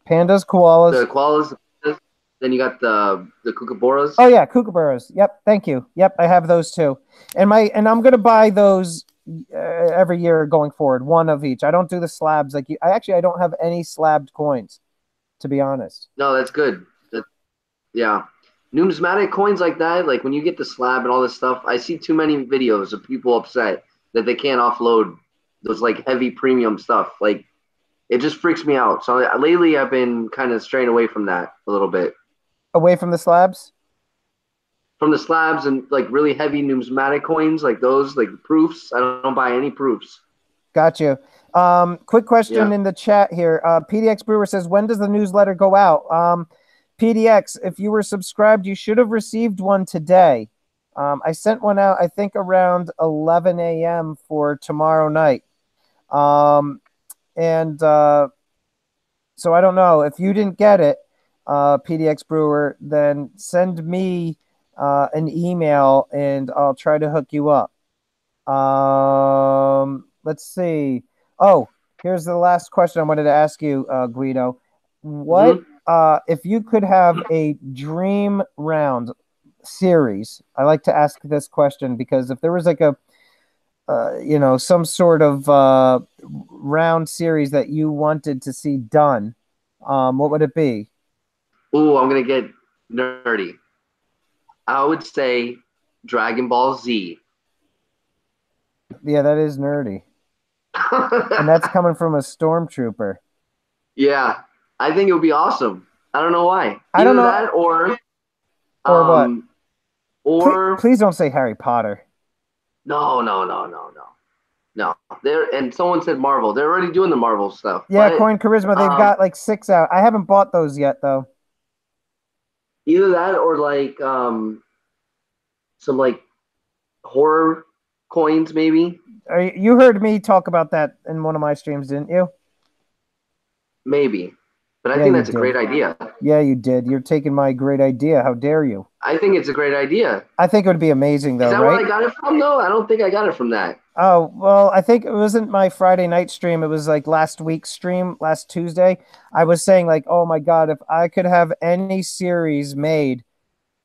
Pandas, koalas. The koalas. Then you got the kookaburras. Oh yeah, kookaburras. Yep, thank you. Yep, I have those too. And I'm gonna buy those every year going forward, one of each. I don't do the slabs like you. I don't have any slabbed coins, to be honest. No, that's good. Yeah. Numismatic coins like that, like when you get the slab and all this stuff, I see too many videos of people upset that they can't offload those like heavy premium stuff. Like it just freaks me out. So lately I've been kind of straying away from that a little bit. Away from the slabs? From the slabs and like really heavy numismatic coins, like those, like proofs. I don't buy any proofs. Got you. Quick question in the chat here. PDX Brewer says, when does the newsletter go out? PDX, if you were subscribed, you should have received one today. I sent one out, I think, around 11 a.m. for tomorrow night. So I don't know. If you didn't get it, PDX Brewer, then send me an email and I'll try to hook you up. Let's see. Oh, here's the last question I wanted to ask you, Guido. What if you could have a dream round? series, I like to ask this question because if there was like a some sort of round series that you wanted to see done, what would it be? Ooh, I'm gonna get nerdy. I would say Dragon Ball Z. Yeah, that is nerdy, and that's coming from a stormtrooper. Yeah, I think it would be awesome. I don't know why. I don't Either know, that or or what? um Please, or please don't say Harry Potter. no. No. They're and someone said Marvel. They're already doing the Marvel stuff. Yeah, But Coin Charisma. They've um got like six out. I haven't bought those yet though. either that or like some like horror coins maybe. You heard me talk about that in one of my streams, didn't you? Maybe. But I Yeah, think you that's a did. great idea. Yeah, you did. You're taking my great idea. How dare you? I think it's a great idea. I think it would be amazing Is though, that where right? I got it from though? I don't think I got it from that. Oh, well, I think it wasn't my Friday night stream. It was like last week's stream, last Tuesday. I was saying like, "Oh my God, if I could have any series made,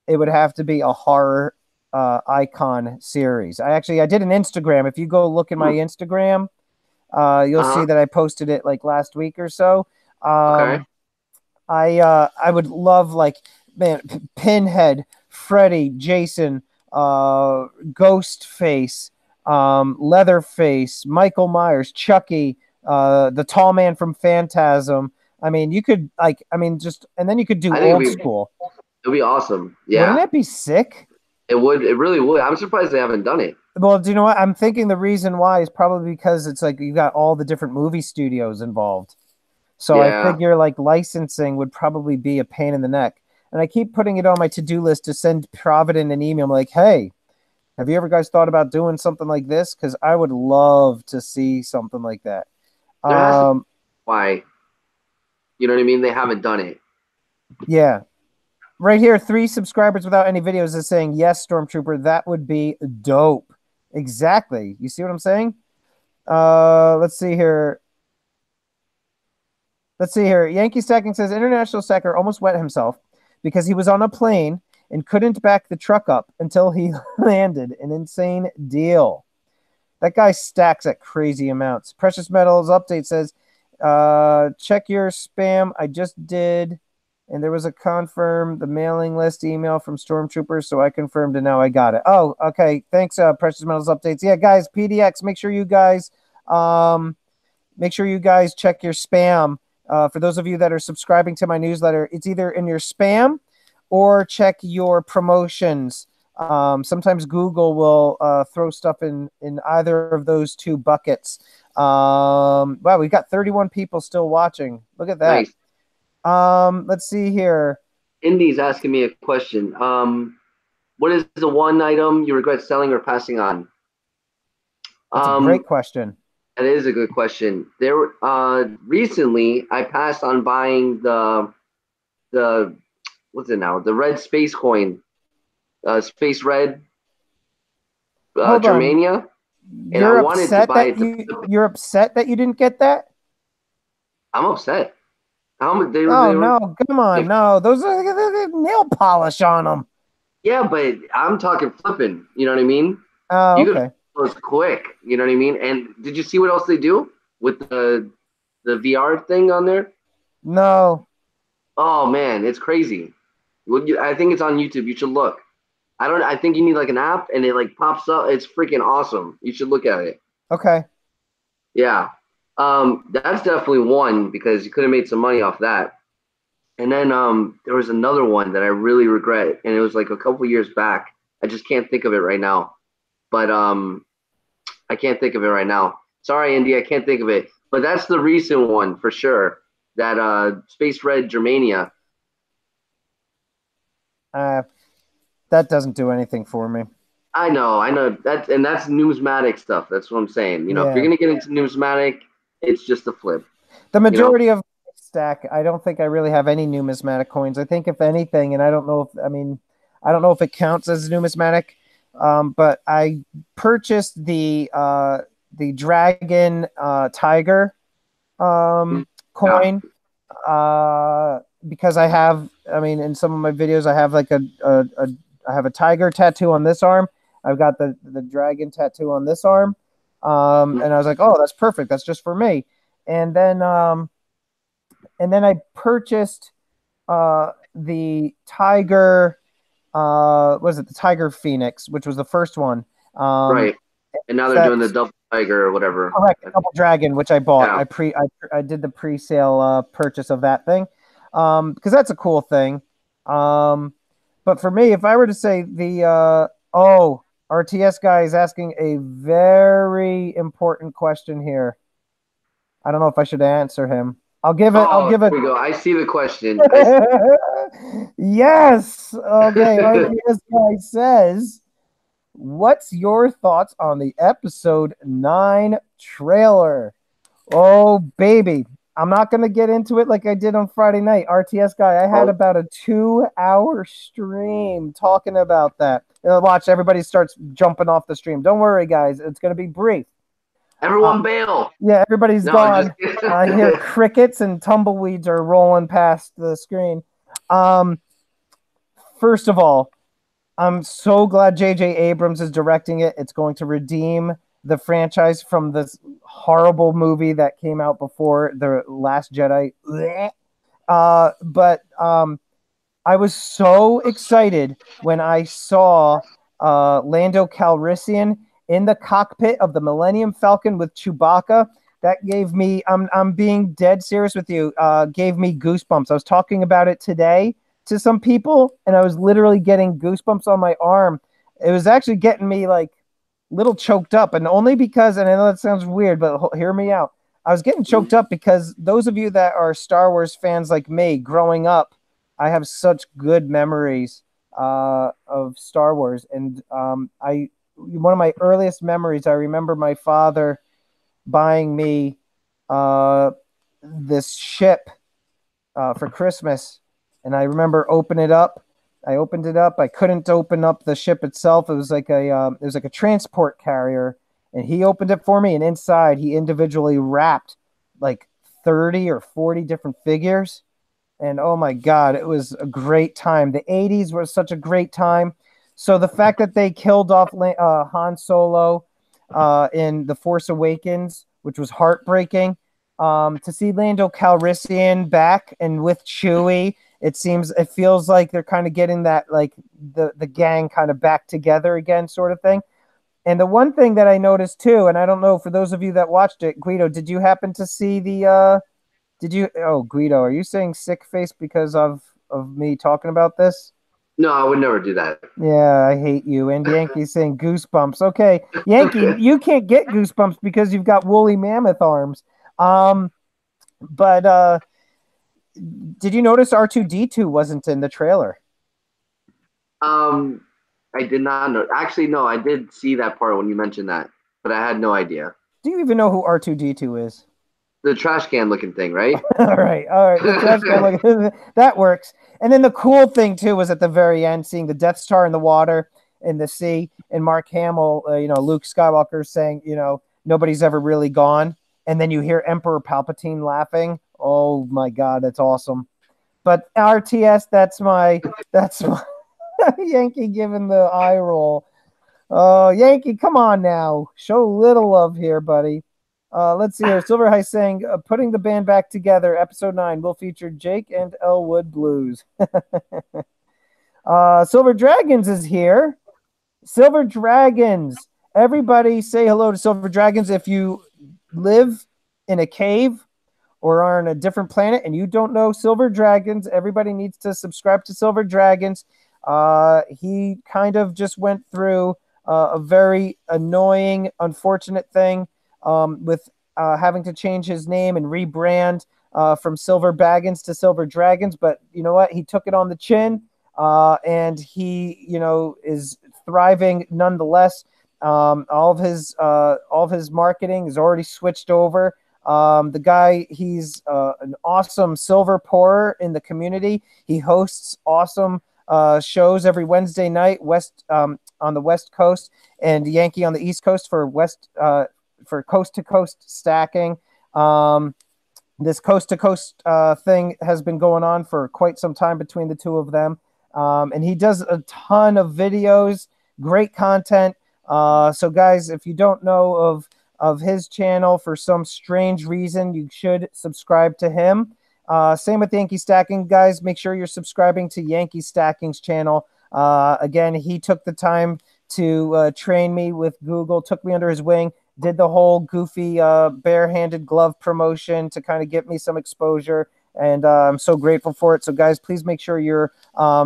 it would have to be a horror icon series." I did an Instagram. If you go look in my Hmm. Instagram, you'll see Uh-huh. that I posted it like last week or so. Okay. I would love like man Pinhead, Freddy, Jason, Ghostface, Leatherface, Michael Myers, Chucky, the tall man from Phantasm. I mean, you could like I mean just and then you could do I think old school. it'd be awesome. Wouldn't Yeah. that be sick? It would. It really would. I'm surprised they haven't done it. Well, do you know what? I'm thinking the reason why is probably because it's like you got all the different movie studios involved. So I Yeah. figure like licensing would probably be a pain in the neck. And I keep putting it on my to-do list to send Provident an email. I'm like, hey, have you ever guys thought about doing something like this? Because I would love to see something like that. There has to be Um, why. You know what I mean? They haven't done it. yeah. Right here, 3 subscribers without any videos is saying, yes, Stormtrooper, that would be dope. Exactly. You see what I'm saying? Let's see here. Let's see here. Yankee Stacking says International Stacker almost wet himself because he was on a plane and couldn't back the truck up until he landed. An insane deal. That guy stacks at crazy amounts. Precious Metals update says, check your spam. I just did. And there was a confirm the mailing list email from Stormtroopers, so I confirmed and now I got it. Oh, okay. Thanks, Precious Metals updates. Yeah, guys, PDX, make sure you guys check your spam. For those of you that are subscribing to my newsletter, it's either in your spam or check your promotions. Sometimes Google will throw stuff in either of those two buckets. Wow, we've got 31 people still watching. Look at that. Nice. Let's see here. Indy's asking me a question. What is the one item you regret selling or passing on? That's a great question. That is a good question. There, recently I passed on buying the what's it now? The red space coin, space red, Hold on. Germania, and I You're wanted to upset buy that it. you're upset that you didn't get that? I'm upset. How much Oh they were? no, come on, no. Those are nail polish on them. Yeah, but I'm talking flipping. You know what I mean? Oh, You could okay. flip those quick. You know what I mean? And did you see what else they do with the VR thing on there? No. Oh man, it's crazy. I think it's on YouTube. You should look. I don't. I think you need like an app, and it like pops up. It's freaking awesome. You should look at it. Okay. Yeah. That's definitely one because you could have made some money off that. And then there was another one that I really regret, and it was like a couple years back. I just can't think of it right now. But I can't think of it right now. Sorry, Indy, I can't think of it. But that's the recent one for sure. That Space Red Germania. Uh, that doesn't do anything for me. I know that's numismatic stuff. That's what I'm saying. You know, if you're Yeah. gonna get into numismatic, it's just a flip. The You know, majority of my stack, I don't think I really have any numismatic coins. I think if anything, and I don't know if I don't know if it counts as numismatic, but I purchased the dragon tiger yeah, coin because I have, I mean, in some of my videos, I have like a I have a tiger tattoo on this arm. I've got the dragon tattoo on this arm. And I was like, oh, that's perfect. That's just for me. And then I purchased the tiger. Was it the tiger phoenix, which was the first one? Right. And now they're doing the double tiger or whatever. Correct, double dragon, which I bought. Yeah. I did the pre-sale purchase of that thing, because that's a cool thing. But for me, if I were to say RTS guy is asking a very important question here. I don't know if I should answer him. I'll give it. I'll give it. Here we go. I see the question. Yes. Okay. RTS guy says, what's your thoughts on the episode 9 trailer? Oh, baby. I'm not going to get into it like I did on Friday night. RTS guy, I had about a 2-hour stream talking about that. Watch, everybody starts jumping off the stream. Don't worry, guys. It's going to be brief. Everyone bail. Yeah, everybody's gone. I hear crickets and tumbleweeds are rolling past the screen. First of all, I'm so glad J.J. Abrams is directing it. It's going to redeem the franchise from this horrible movie that came out before The Last Jedi. But I was so excited when I saw Lando Calrissian in the cockpit of the Millennium Falcon with Chewbacca. That gave me, I'm being dead serious with you, gave me goosebumps. I was talking about it today to some people, and I was literally getting goosebumps on my arm. It was actually getting me like a little choked up, and only because, and I know that sounds weird, but hear me out. I was getting choked up because those of you that are Star Wars fans like me, growing up, I have such good memories of Star Wars, and one of my earliest memories, I remember my father buying me this ship for Christmas. And I remember opening it up. I opened it up. I couldn't open up the ship itself. It was like a transport carrier, and he opened it for me. And inside, he individually wrapped like 30 or 40 different figures. And oh my God, it was a great time. The 80s was such a great time. So the fact that they killed off Han Solo in The Force Awakens, which was heartbreaking, to see Lando Calrissian back and with Chewie. It feels like they're kind of getting that, like the gang kind of back together again, sort of thing. And the one thing that I noticed too, and I don't know for those of you that watched it, Guido, did you happen to see Guido, are you saying sick face because of me talking about this? No, I would never do that. Yeah, I hate you. And Yankee's saying goosebumps. Okay, Yankee, you can't get goosebumps because you've got woolly mammoth arms. But did you notice R2-D2 wasn't in the trailer? I did not know. Actually, no, I did see that part when you mentioned that, but I had no idea. Do you even know who R2-D2 is? The trash can looking thing, right? All right. The trash can looking that works. And then the cool thing too was at the very end, seeing the Death Star in the water, in the sea, and Mark Hamill, Luke Skywalker saying, nobody's ever really gone. And then you hear Emperor Palpatine laughing. Oh my God, that's awesome. But RTS, that's my Yankee giving the eye roll. Oh, Yankee, come on now. Show a little love here, buddy. Let's see here. Silver High saying, putting the band back together, episode 9 will feature Jake and Elwood Blues. Silver Dragons is here. Silver Dragons. Everybody say hello to Silver Dragons. If you live in a cave or are on a different planet and you don't know Silver Dragons, everybody needs to subscribe to Silver Dragons. He kind of just went through a very annoying, unfortunate thing with having to change his name and rebrand from Silver Baggins to Silver Dragons. But you know what? He took it on the chin, and he, is thriving nonetheless. All of his marketing is already switched over. The guy, he's an awesome silver pourer in the community. He hosts awesome shows every Wednesday night, on the West Coast, and Yankee on the East Coast for coast to coast stacking. This coast to coast thing has been going on for quite some time between the two of them. And he does a ton of videos, great content. So guys, if you don't know of his channel for some strange reason, you should subscribe to him. Same with Yankee Stackin, guys. Make sure you're subscribing to Yankee Stacking's channel. Again, he took the time to train me with Google, took me under his wing, did the whole goofy barehanded glove promotion to kind of get me some exposure. And I'm so grateful for it. So guys, please make sure you're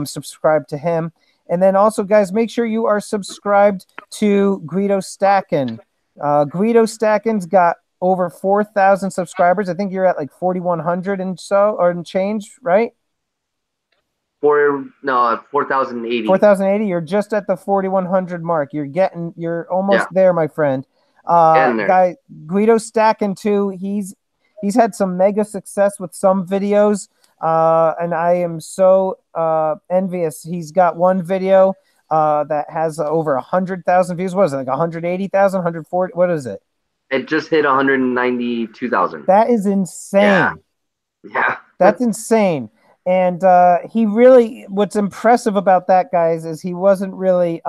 subscribed to him. And then also, guys, make sure you are subscribed to Guido Stackin. Guido Stackin's got over 4,000 subscribers. I think you're at like 4,100 and so, or in change, right? 4,080. 4,080. You're just at the 4,100 mark. You're almost there, my friend. Guy Guido Stackin too. He's had some mega success with some videos. And I am so envious. He's got one video that has over 100,000 views. What is it, like 180,000, 140? What is it? It just hit 192,000. That is insane. Yeah. That's insane. And what's impressive about that, guys, is he wasn't really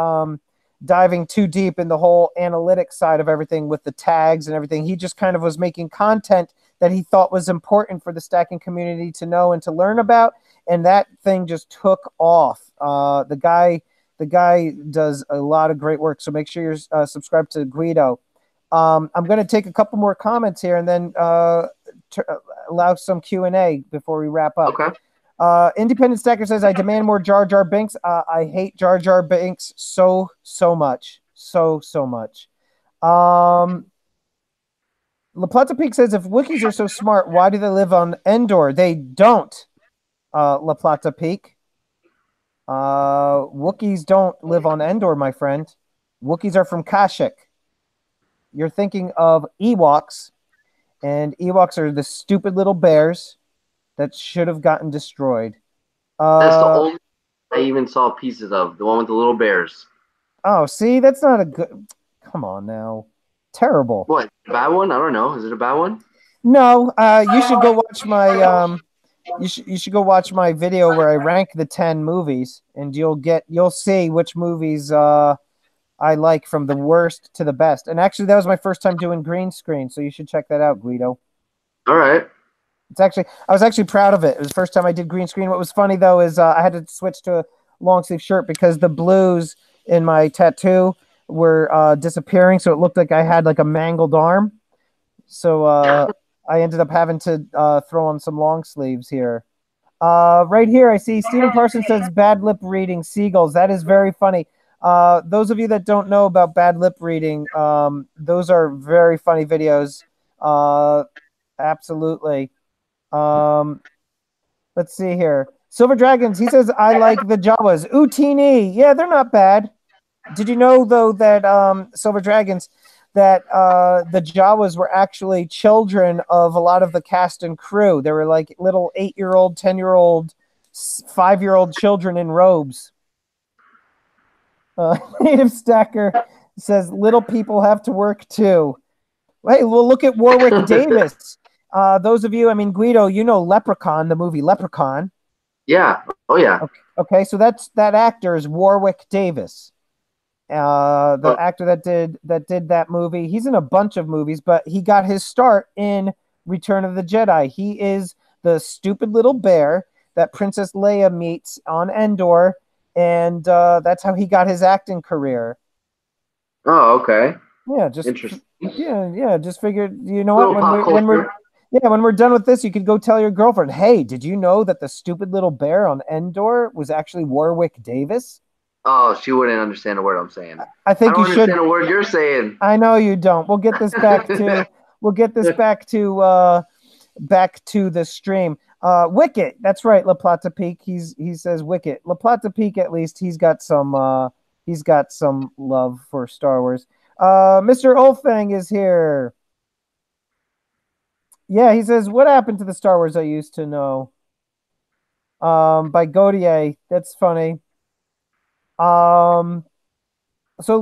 diving too deep in the whole analytics side of everything with the tags and everything. He just kind of was making content that he thought was important for the stacking community to know and to learn about. And that thing just took off. The guy does a lot of great work. So make sure you're subscribed to Guido. I'm going to take a couple more comments here and then allow some Q&A before we wrap up. Okay. Independent Stacker says, I demand more Jar Jar Binks. I hate Jar Jar Binks so much. So much. La Plata Peak says, if Wookiees are so smart, why do they live on Endor? They don't, La Plata Peak. Wookiees don't live on Endor, my friend. Wookiees are from Kashyyyk. You're thinking of Ewoks, and Ewoks are the stupid little bears that should have gotten destroyed. That's the only I even saw pieces of, the one with the little bears. Oh, see, that's not a good... Come on now. Terrible. What, bad one? I don't know. Is it a bad one? No, you should go watch my... You should go watch my video where I rank the 10 movies, and you'll see which movies I like from the worst to the best. And actually, that was my first time doing green screen, so you should check that out, Guido. All right. I was actually proud of it. It was the first time I did green screen. What was funny though is I had to switch to a long sleeve shirt because the blues in my tattoo were disappearing, so it looked like I had like a mangled arm. So I ended up having to throw on some long sleeves here. Right here, I see Stephen Parsons says bad lip reading seagulls. That is very funny. Those of you that don't know about bad lip reading, those are very funny videos. Absolutely. Let's see here. Silver Dragons, he says, I like the Jawas. Ooh, teeny. Yeah, they're not bad. Did you know, though, that Silver Dragons, that the Jawas were actually children of a lot of the cast and crew? They were like little 8-year-old, 10-year-old, 5-year-old children in robes. Native Stacker says, little people have to work, too. Hey, well, look at Warwick Davis. Those of you, I mean, Guido, you know Leprechaun, the movie Leprechaun. Yeah. Oh, yeah. Okay, so that actor is Warwick Davis. The actor that did that movie. He's in a bunch of movies, but he got his start in Return of the Jedi. He is the stupid little bear that Princess Leia meets on Endor, and that's how he got his acting career. Oh, okay. Yeah, just interesting. Yeah. Just figured, you know what? When we're done with this, you could go tell your girlfriend, hey, did you know that the stupid little bear on Endor was actually Warwick Davis? Oh, she wouldn't understand a word I'm saying. I think you should understand a word you're saying. I know you don't. We'll get this back to back to the stream. Wicket, that's right, La Plata Peak. He says Wicket. La Plata Peak, at least he's got some love for Star Wars. Mr. Olfang is here. Yeah, he says, what happened to the Star Wars I used to know? By Gaudier. That's funny. So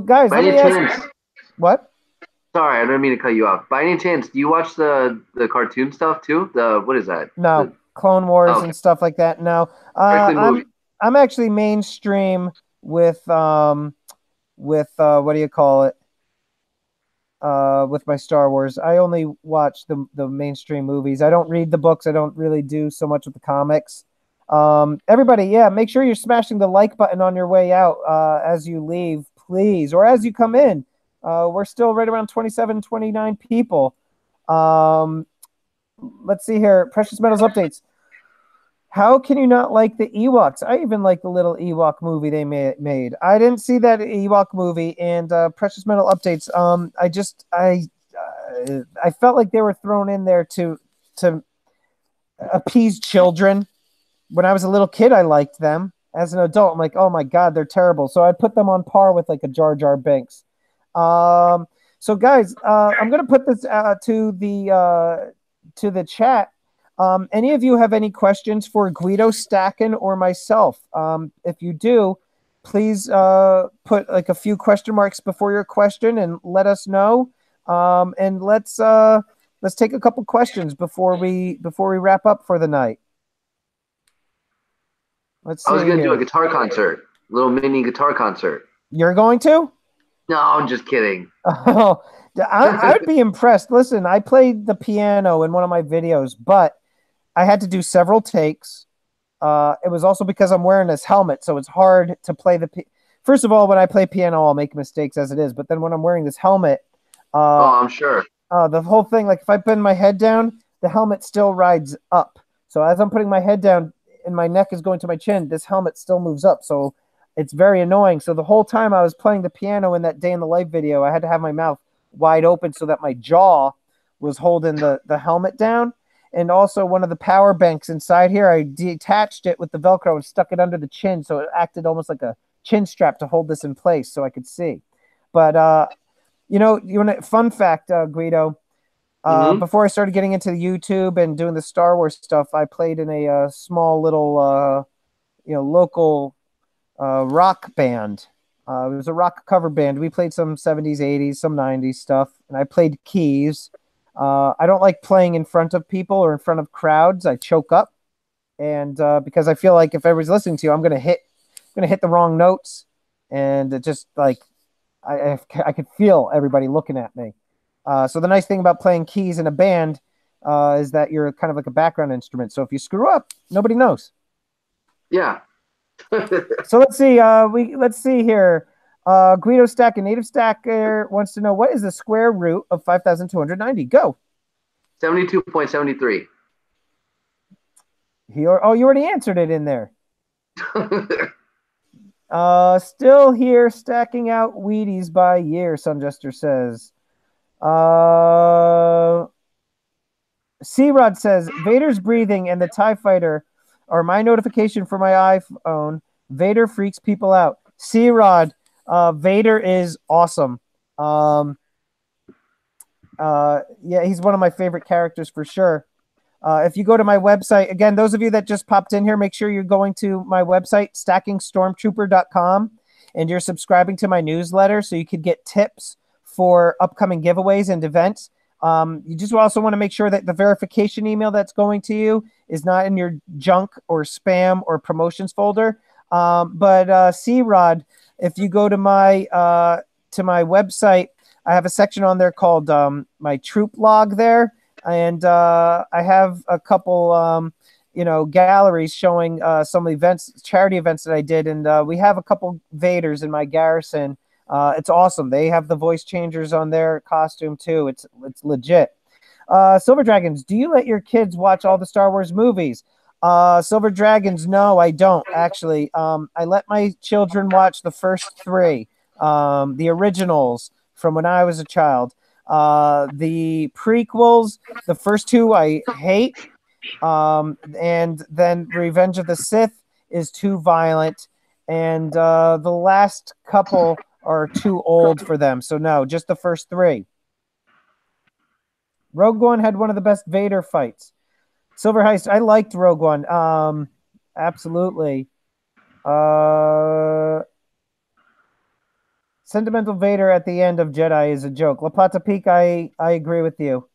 guys, let me ask. What? Sorry, I didn't mean to cut you off. By any chance, do you watch the cartoon stuff too? What is that? No, Clone Wars and stuff like that. No. I'm actually mainstream with what do you call it? With my Star Wars. I only watch the mainstream movies. I don't read the books. I don't really do so much with the comics. Everybody, yeah, make sure you're smashing the like button on your way out as you leave, please, or as you come in. We're still right around 27, 29 people. Um, let's see here. Precious Metals updates. How can you not like the Ewoks? I even like the little Ewok movie they made. I didn't see that Ewok movie. And Precious Metal updates. I felt like they were thrown in there to appease children. When I was a little kid, I liked them. As an adult, I'm like, oh my god, they're terrible. So I put them on par with like a Jar Jar Binks. Um, so guys, I'm gonna put this to the chat. Any of you have any questions for Guido Stackin or myself? If you do, please put like a few question marks before your question and let us know. And let's take a couple questions before we wrap up for the night. Let's I was see gonna do a here. guitar concert, a little mini guitar concert. You're going to? No, I'm just kidding. Oh, I would be impressed. Listen, I played the piano in one of my videos, but I had to do several takes. It was also because I'm wearing this helmet, so it's hard to play First of all, when I play piano, I'll make mistakes as it is. But then when I'm wearing this helmet, Oh, uh, I'm sure. the whole thing, like if I put my head down, the helmet still rides up. So as I'm putting my head down and my neck is going to my chin, this helmet still moves up. So it's very annoying. So the whole time I was playing the piano in that day in the life video, I had to have my mouth wide open so that my jaw was holding the helmet down. And also one of the power banks inside here, I detached it with the Velcro and stuck it under the chin. So it acted almost like a chin strap to hold this in place so I could see. But, fun fact, Guido, Hmm. before I started getting into the YouTube and doing the Star Wars stuff, I played in a small little, local rock band. It was a rock cover band. We played some 70s, 80s, some 90s stuff, and I played keys. I don't like playing in front of people or in front of crowds. I choke up, and because I feel like if everybody's listening to you, I'm gonna hit the wrong notes, and it just like I could feel everybody looking at me. So the nice thing about playing keys in a band is that you're kind of like a background instrument. So if you screw up, nobody knows. Yeah. So let's see. Let's see here. Guido Stackin, native stacker, wants to know what is the square root of 5,290. Go. 72.73. You already answered it in there. Still here, stacking out Wheaties by year. Sunjester says. C-Rod says Vader's breathing and the TIE fighter are my notification for my iPhone. Vader freaks people out. C-Rod, Vader is awesome. Yeah, he's one of my favorite characters for sure. If you go to my website, again, those of you that just popped in here, make sure you're going to my website, stackingstormtrooper.com, and you're subscribing to my newsletter so you could get tips for upcoming giveaways and events. You just also want to make sure that the verification email that's going to you is not in your junk or spam or promotions folder. But C-Rod, if you go to my website, I have a section on there called my troop log there. And I have a couple, galleries showing some events, charity events that I did. And we have a couple Vaders in my garrison. It's awesome. They have the voice changers on their costume too. It's legit. Silver Dragons, do you let your kids watch all the Star Wars movies? Silver Dragons, no, I don't actually. I let my children watch the first three, the originals from when I was a child. The prequels, the first two I hate. And then Revenge of the Sith is too violent. And the last couple are too old for them. So no, just the first three. Rogue One had one of the best Vader fights. Silver Heist, I liked Rogue One. Absolutely. Sentimental Vader at the end of Jedi is a joke. La Plata Peak, I agree with you.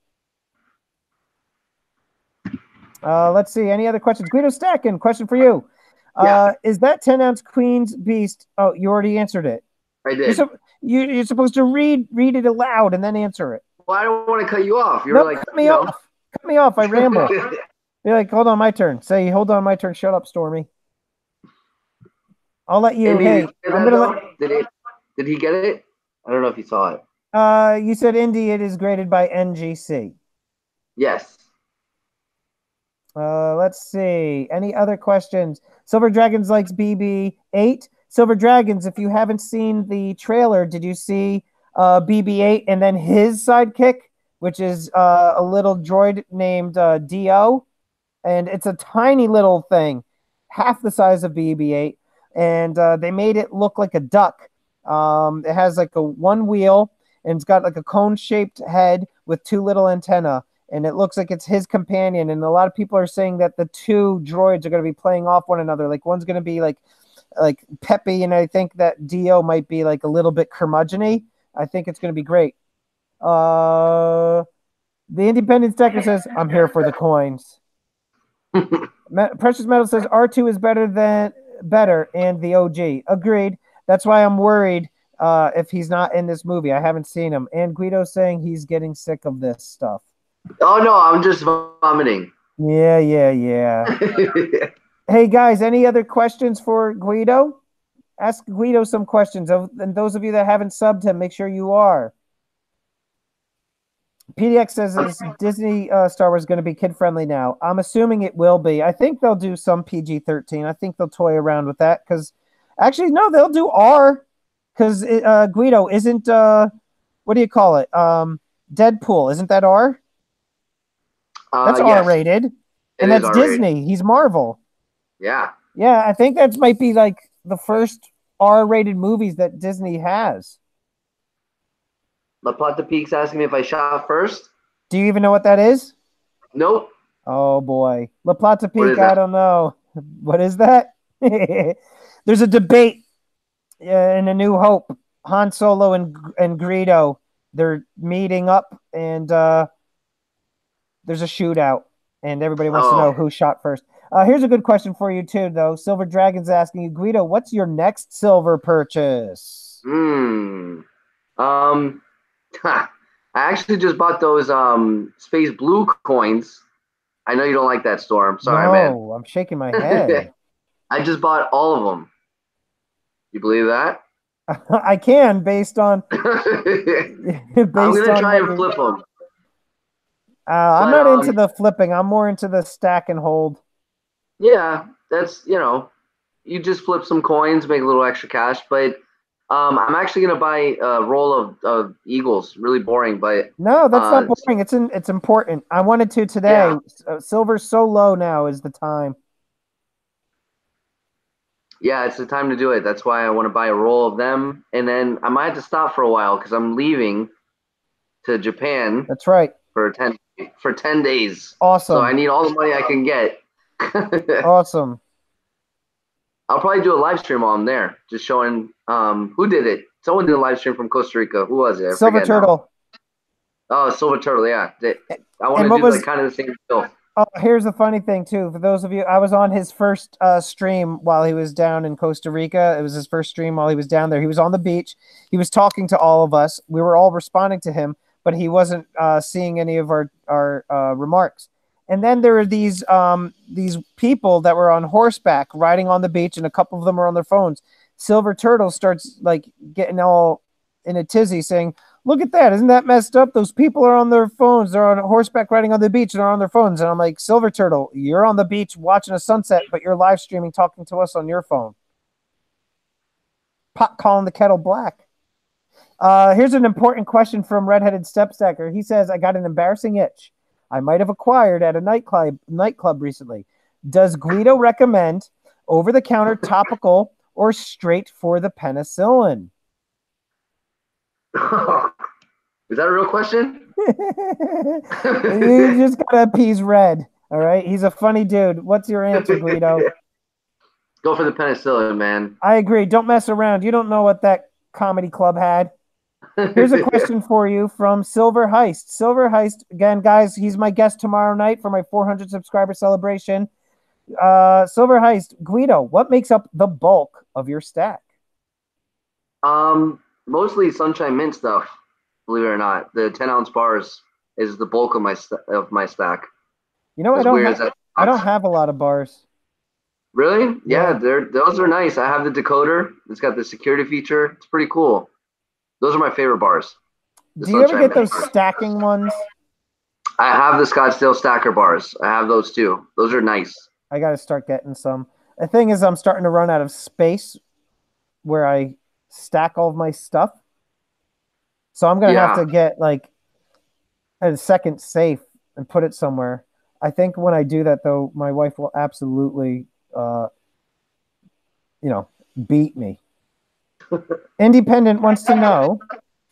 Let's see. Any other questions? Guido Stackin, question for you. Yeah, Is that 10-ounce Queen's Beast? Oh, you already answered it. I You're, did. so, you're supposed to read it aloud and then answer it. Well, I don't want to cut you off. You're No, like, cut me off. Cut me off. I ramble. Andy, Be like, hold on, my turn. Say, hold on, my turn. Shut up, Stormy. I'll let you. did Hey, you hear I'm that gonna let. though? Did he get it? I don't know if he saw it. You said Indy. It is graded by NGC. Yes. Let's see. Any other questions? Silver Dragons likes BB-8. Silver Dragons, if you haven't seen the trailer, did you see BB-8 and then his sidekick, which is a little droid named Dio? And it's a tiny little thing, half the size of BB-8, and they made it look like a duck. It has like a one wheel, and it's got like a cone-shaped head with two little antenna, and it looks like it's his companion. And a lot of people are saying that the two droids are going to be playing off one another. Like one's going to be like peppy, and I think that Dio might be like a little bit curmudgeon-y. I think it's going to be great. The Independence Decker says, "I'm here for the coins." Precious Metal says R2 is better and the OG. Agreed. That's why I'm worried if he's not in this movie. I haven't seen him. And Guido's saying he's getting sick of this stuff. Oh no, I'm just vomiting. Yeah. Hey guys, any other questions for Guido? Ask Guido some questions. And those of you that haven't subbed him, make sure you are. PDX says is Disney Star Wars going to be kid friendly now? I'm assuming it will be. I think they'll do some PG-13. I think they'll toy around with that because actually no, they'll do R because Guido isn't what do you call it? Deadpool, isn't that R? That's Yes, R-rated, and it is that's R-rated. Disney. He's Marvel. Yeah. Yeah, I think that might be like the first R-rated movies that Disney has. La Plata Peak's asking me if I shot first. Do you even know what that is? Nope. Oh boy, La Plata What Peak. is I that? don't know. What is that? There's a debate in A New Hope. Han Solo and Greedo, they're meeting up, and there's a shootout, and everybody wants to know who shot first. Here's a good question for you too, though. Silver Dragon's asking you, Guido, what's your next silver purchase? I actually just bought those space blue coins. I know you don't like that, Storm. Sorry, man. No, I'm shaking my head. I just bought all of them. You believe that? I can, based on I'm gonna try and flip them. I'm not into the flipping. I'm more into the stack and hold. Yeah, that's you just flip some coins, make a little extra cash. But I'm actually gonna buy a roll of Eagles. Really boring, but no, that's not boring. It's important. I wanted to today. Yeah. Silver's so low now is the time. Yeah, it's the time to do it. That's why I want to buy a roll of them, and then I might have to stop for a while because I'm leaving to Japan. That's right. For 10 days. Awesome. So I need all the money I can get. Awesome. I'll probably do a live stream while I'm there, just showing who did it. Someone did a live stream from Costa Rica. Who was it? Silver Turtle. Now. Oh, Silver Turtle. Yeah. I want to do like kind of the same deal. Oh, here's the funny thing too. For those of you, I was on his first stream while he was down in Costa Rica. It was his first stream while he was down there. He was on the beach. He was talking to all of us. We were all responding to him, but he wasn't seeing any of our remarks. And then there were these people that were on horseback riding on the beach, and a couple of them were on their phones. Silver Turtle starts like getting all in a tizzy, saying, "Look at that! Isn't that messed up? Those people are on their phones. They're on horseback riding on the beach, and they're on their phones." And I'm like, "Silver Turtle, you're on the beach watching a sunset, but you're live streaming, talking to us on your phone." Pot calling the kettle black. Here's an important question from Redheaded Stepstacker. He says, "I got an embarrassing itch I might have acquired at a nightclub recently. Does Guido recommend over-the-counter topical or straight for the penicillin?" Is that a real question? You just gotta appease Red. All right, he's a funny dude. What's your answer, Guido? Go for the penicillin, man. I agree. Don't mess around. You don't know what that comedy club had. Here's a question for you from Silver Heist. Silver Heist, again, guys, he's my guest tomorrow night for my 400 subscriber celebration. Silver Heist, Guido, what makes up the bulk of your stack? Mostly Sunshine Mint stuff. Believe it or not, the 10-ounce bars is the bulk of my stack. You know, As weird as that I don't sounds. have a lot of bars. Really? Yeah, Yeah. those are nice. I have the decoder. It's got the security feature. It's pretty cool. Those are my favorite bars. The Do you ever Sunshine get Mint those bars. stacking ones? I have the Scottsdale Stacker bars. I have those too. Those are nice. I got to start getting some. The thing is, I'm starting to run out of space where I stack all of my stuff. So I'm gonna have Yeah. to get like a second safe and put it somewhere. I think when I do that, though, my wife will absolutely, uh, you know, beat me. Independent wants to know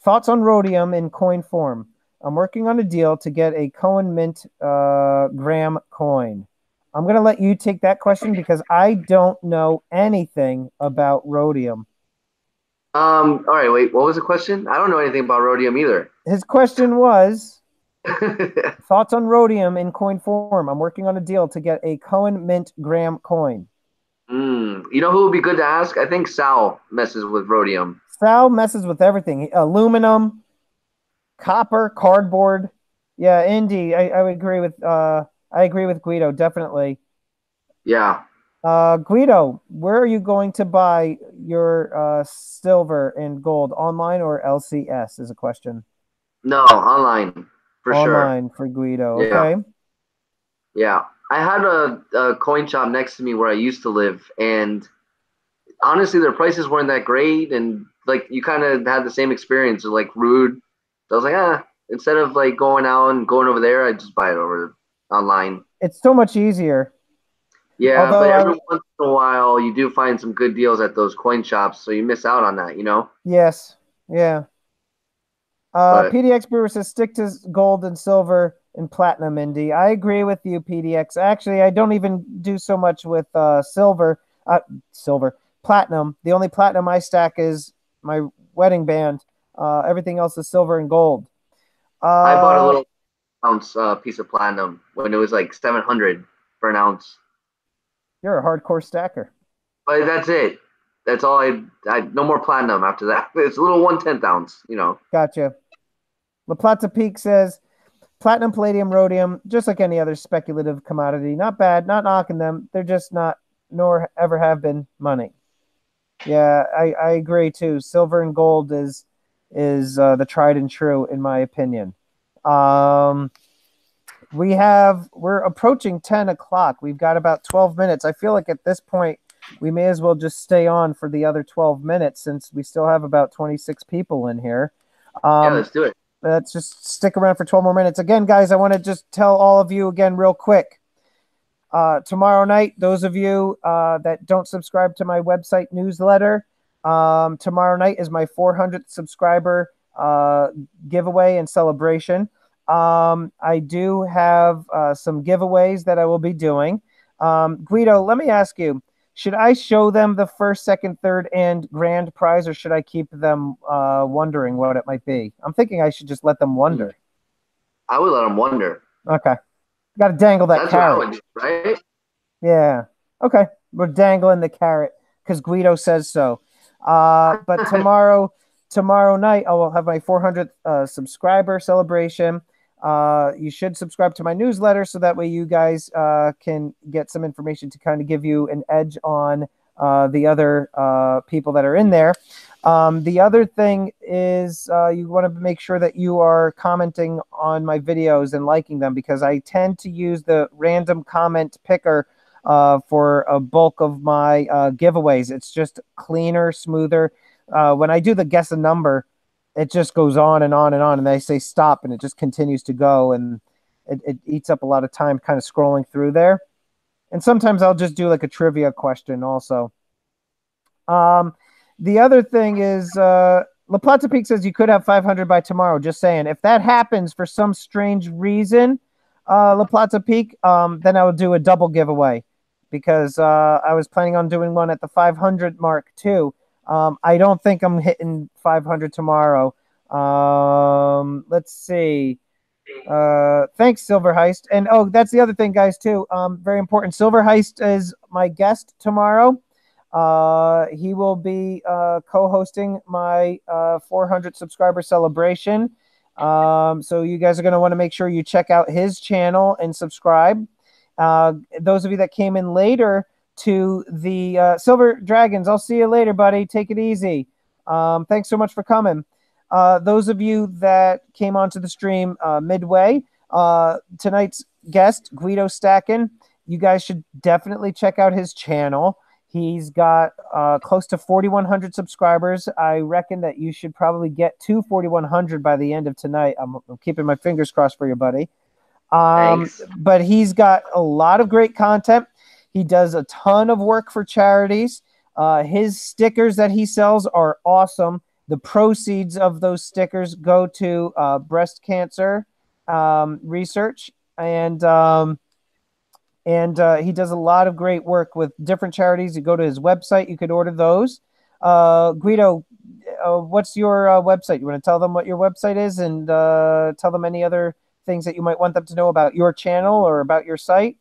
thoughts on rhodium in coin form. I'm working on a deal to get a Cohen Mint gram coin. I'm going to let you take that question because I don't know anything about rhodium. All right, wait. What was the question? I don't know anything about rhodium either. His question was thoughts on rhodium in coin form. I'm working on a deal to get a Cohen Mint gram coin. You know who would be good to ask? I think Sal messes with rhodium. Sal messes with everything. Aluminum, copper, cardboard. Yeah, Indy. I would agree with I agree with Guido, definitely. Yeah. Guido, where are you going to buy your silver and gold? Online or LCS is a question. No, online for sure. Online for Guido. Yeah. Okay. Yeah. I had a coin shop next to me where I used to live, and honestly, their prices weren't that great, and like you kind of had the same experience, like rude. So I was like, instead of like going out and going over there, I just buy it over online. It's so much easier. Yeah, Although but I every once in a while, you do find some good deals at those coin shops, so you miss out on that, you know? yes. Yeah. But PDX Brewer says stick to gold and silver and platinum, Indy. I agree with you, PDX. Actually, I don't even do so much with silver, platinum. The only platinum I stack is my wedding band. Everything else is silver and gold. I bought a Uh, little ounce piece of platinum when it was like 700 for an ounce. you're a hardcore stacker. But that's it. That's all I no more platinum after that. It's a little 1/10 ounce, you know. Gotcha. La Plata Peak says platinum, palladium, rhodium, just like any other speculative commodity. Not bad, not knocking them. They're just not, nor ever have been money. Yeah, I agree too. Silver and gold is the tried and true in my opinion. Um, we're approaching 10 o'clock. We've got about 12 minutes. I feel like at this point we may as well just stay on for the other 12 minutes since we still have about 26 people in here. Yeah, Um, let's do it. let's just stick around for 12 more minutes. Again, guys, I want to just tell all of you again real quick. Tomorrow night, those of you that don't subscribe to my website newsletter, tomorrow night is my 400th subscriber giveaway and celebration. I do have some giveaways that I will be doing. Guido, let me ask you, should I show them the first, second, third, and grand prize, or should I keep them wondering what it might be? I'm thinking I should just let them wonder. I would let them wonder. Okay. Got to dangle that That's what I carrot. would do, right? Yeah. Okay. We're dangling the carrot because Guido says so. But tomorrow night, I will have my 400th subscriber celebration. You should subscribe to my newsletter so that way you guys can get some information to kind of give you an edge on the other people that are in there. The other thing is you want to make sure that you are commenting on my videos and liking them because I tend to use the random comment picker for a bulk of my giveaways. It's just cleaner, smoother. When I do the guess a number, it just goes on and on and on, and they say stop, and it just continues to go, and it eats up a lot of time kind of scrolling through there. And sometimes I'll just do like a trivia question also. The other thing is La Plata Peak says you could have 500 by tomorrow. Just saying, if that happens for some strange reason, La Plata Peak, then I would do a double giveaway because I was planning on doing one at the 500 mark too. I don't think I'm hitting 500 tomorrow. Let's see. Thanks, Silver Heist. And oh, that's the other thing, guys, too. Very important. Silver Heist is my guest tomorrow. He will be co-hosting my 400 subscriber celebration. So you guys are going to want to make sure you check out his channel and subscribe. Those of you that came in later to the Silver Dragons, I'll see you later, buddy. Take it easy. Thanks so much for coming. Those of you that came onto the stream midway, tonight's guest, Guido Stackin, you guys should definitely check out his channel. He's got close to 4,100 subscribers. I reckon that you should probably get to 4,100 by the end of tonight. I'm keeping my fingers crossed for you, buddy. Thanks. But he's got a lot of great content. He does a ton of work for charities. His stickers that he sells are awesome. The proceeds of those stickers go to breast cancer research, and he does a lot of great work with different charities. You go to his website, you could order those. Guido, what's your website? You want to tell them what your website is, and tell them any other things that you might want them to know about your channel or about your site?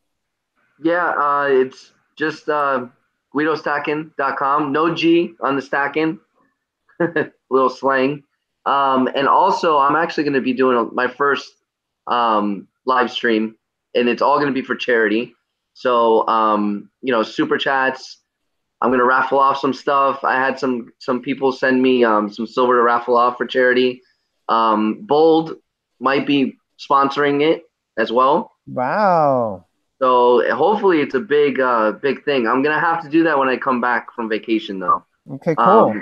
Yeah, it's just GuidoStackin.com. No G on the Stackin. Little slang. And also, I'm actually going to be doing my first live stream, and it's all going to be for charity. So, super chats. I'm going to raffle off some stuff. I had some people send me some silver to raffle off for charity. Bold might be sponsoring it as well. Wow. So hopefully it's a big thing. I'm going to have to do that when I come back from vacation, though. Okay, cool.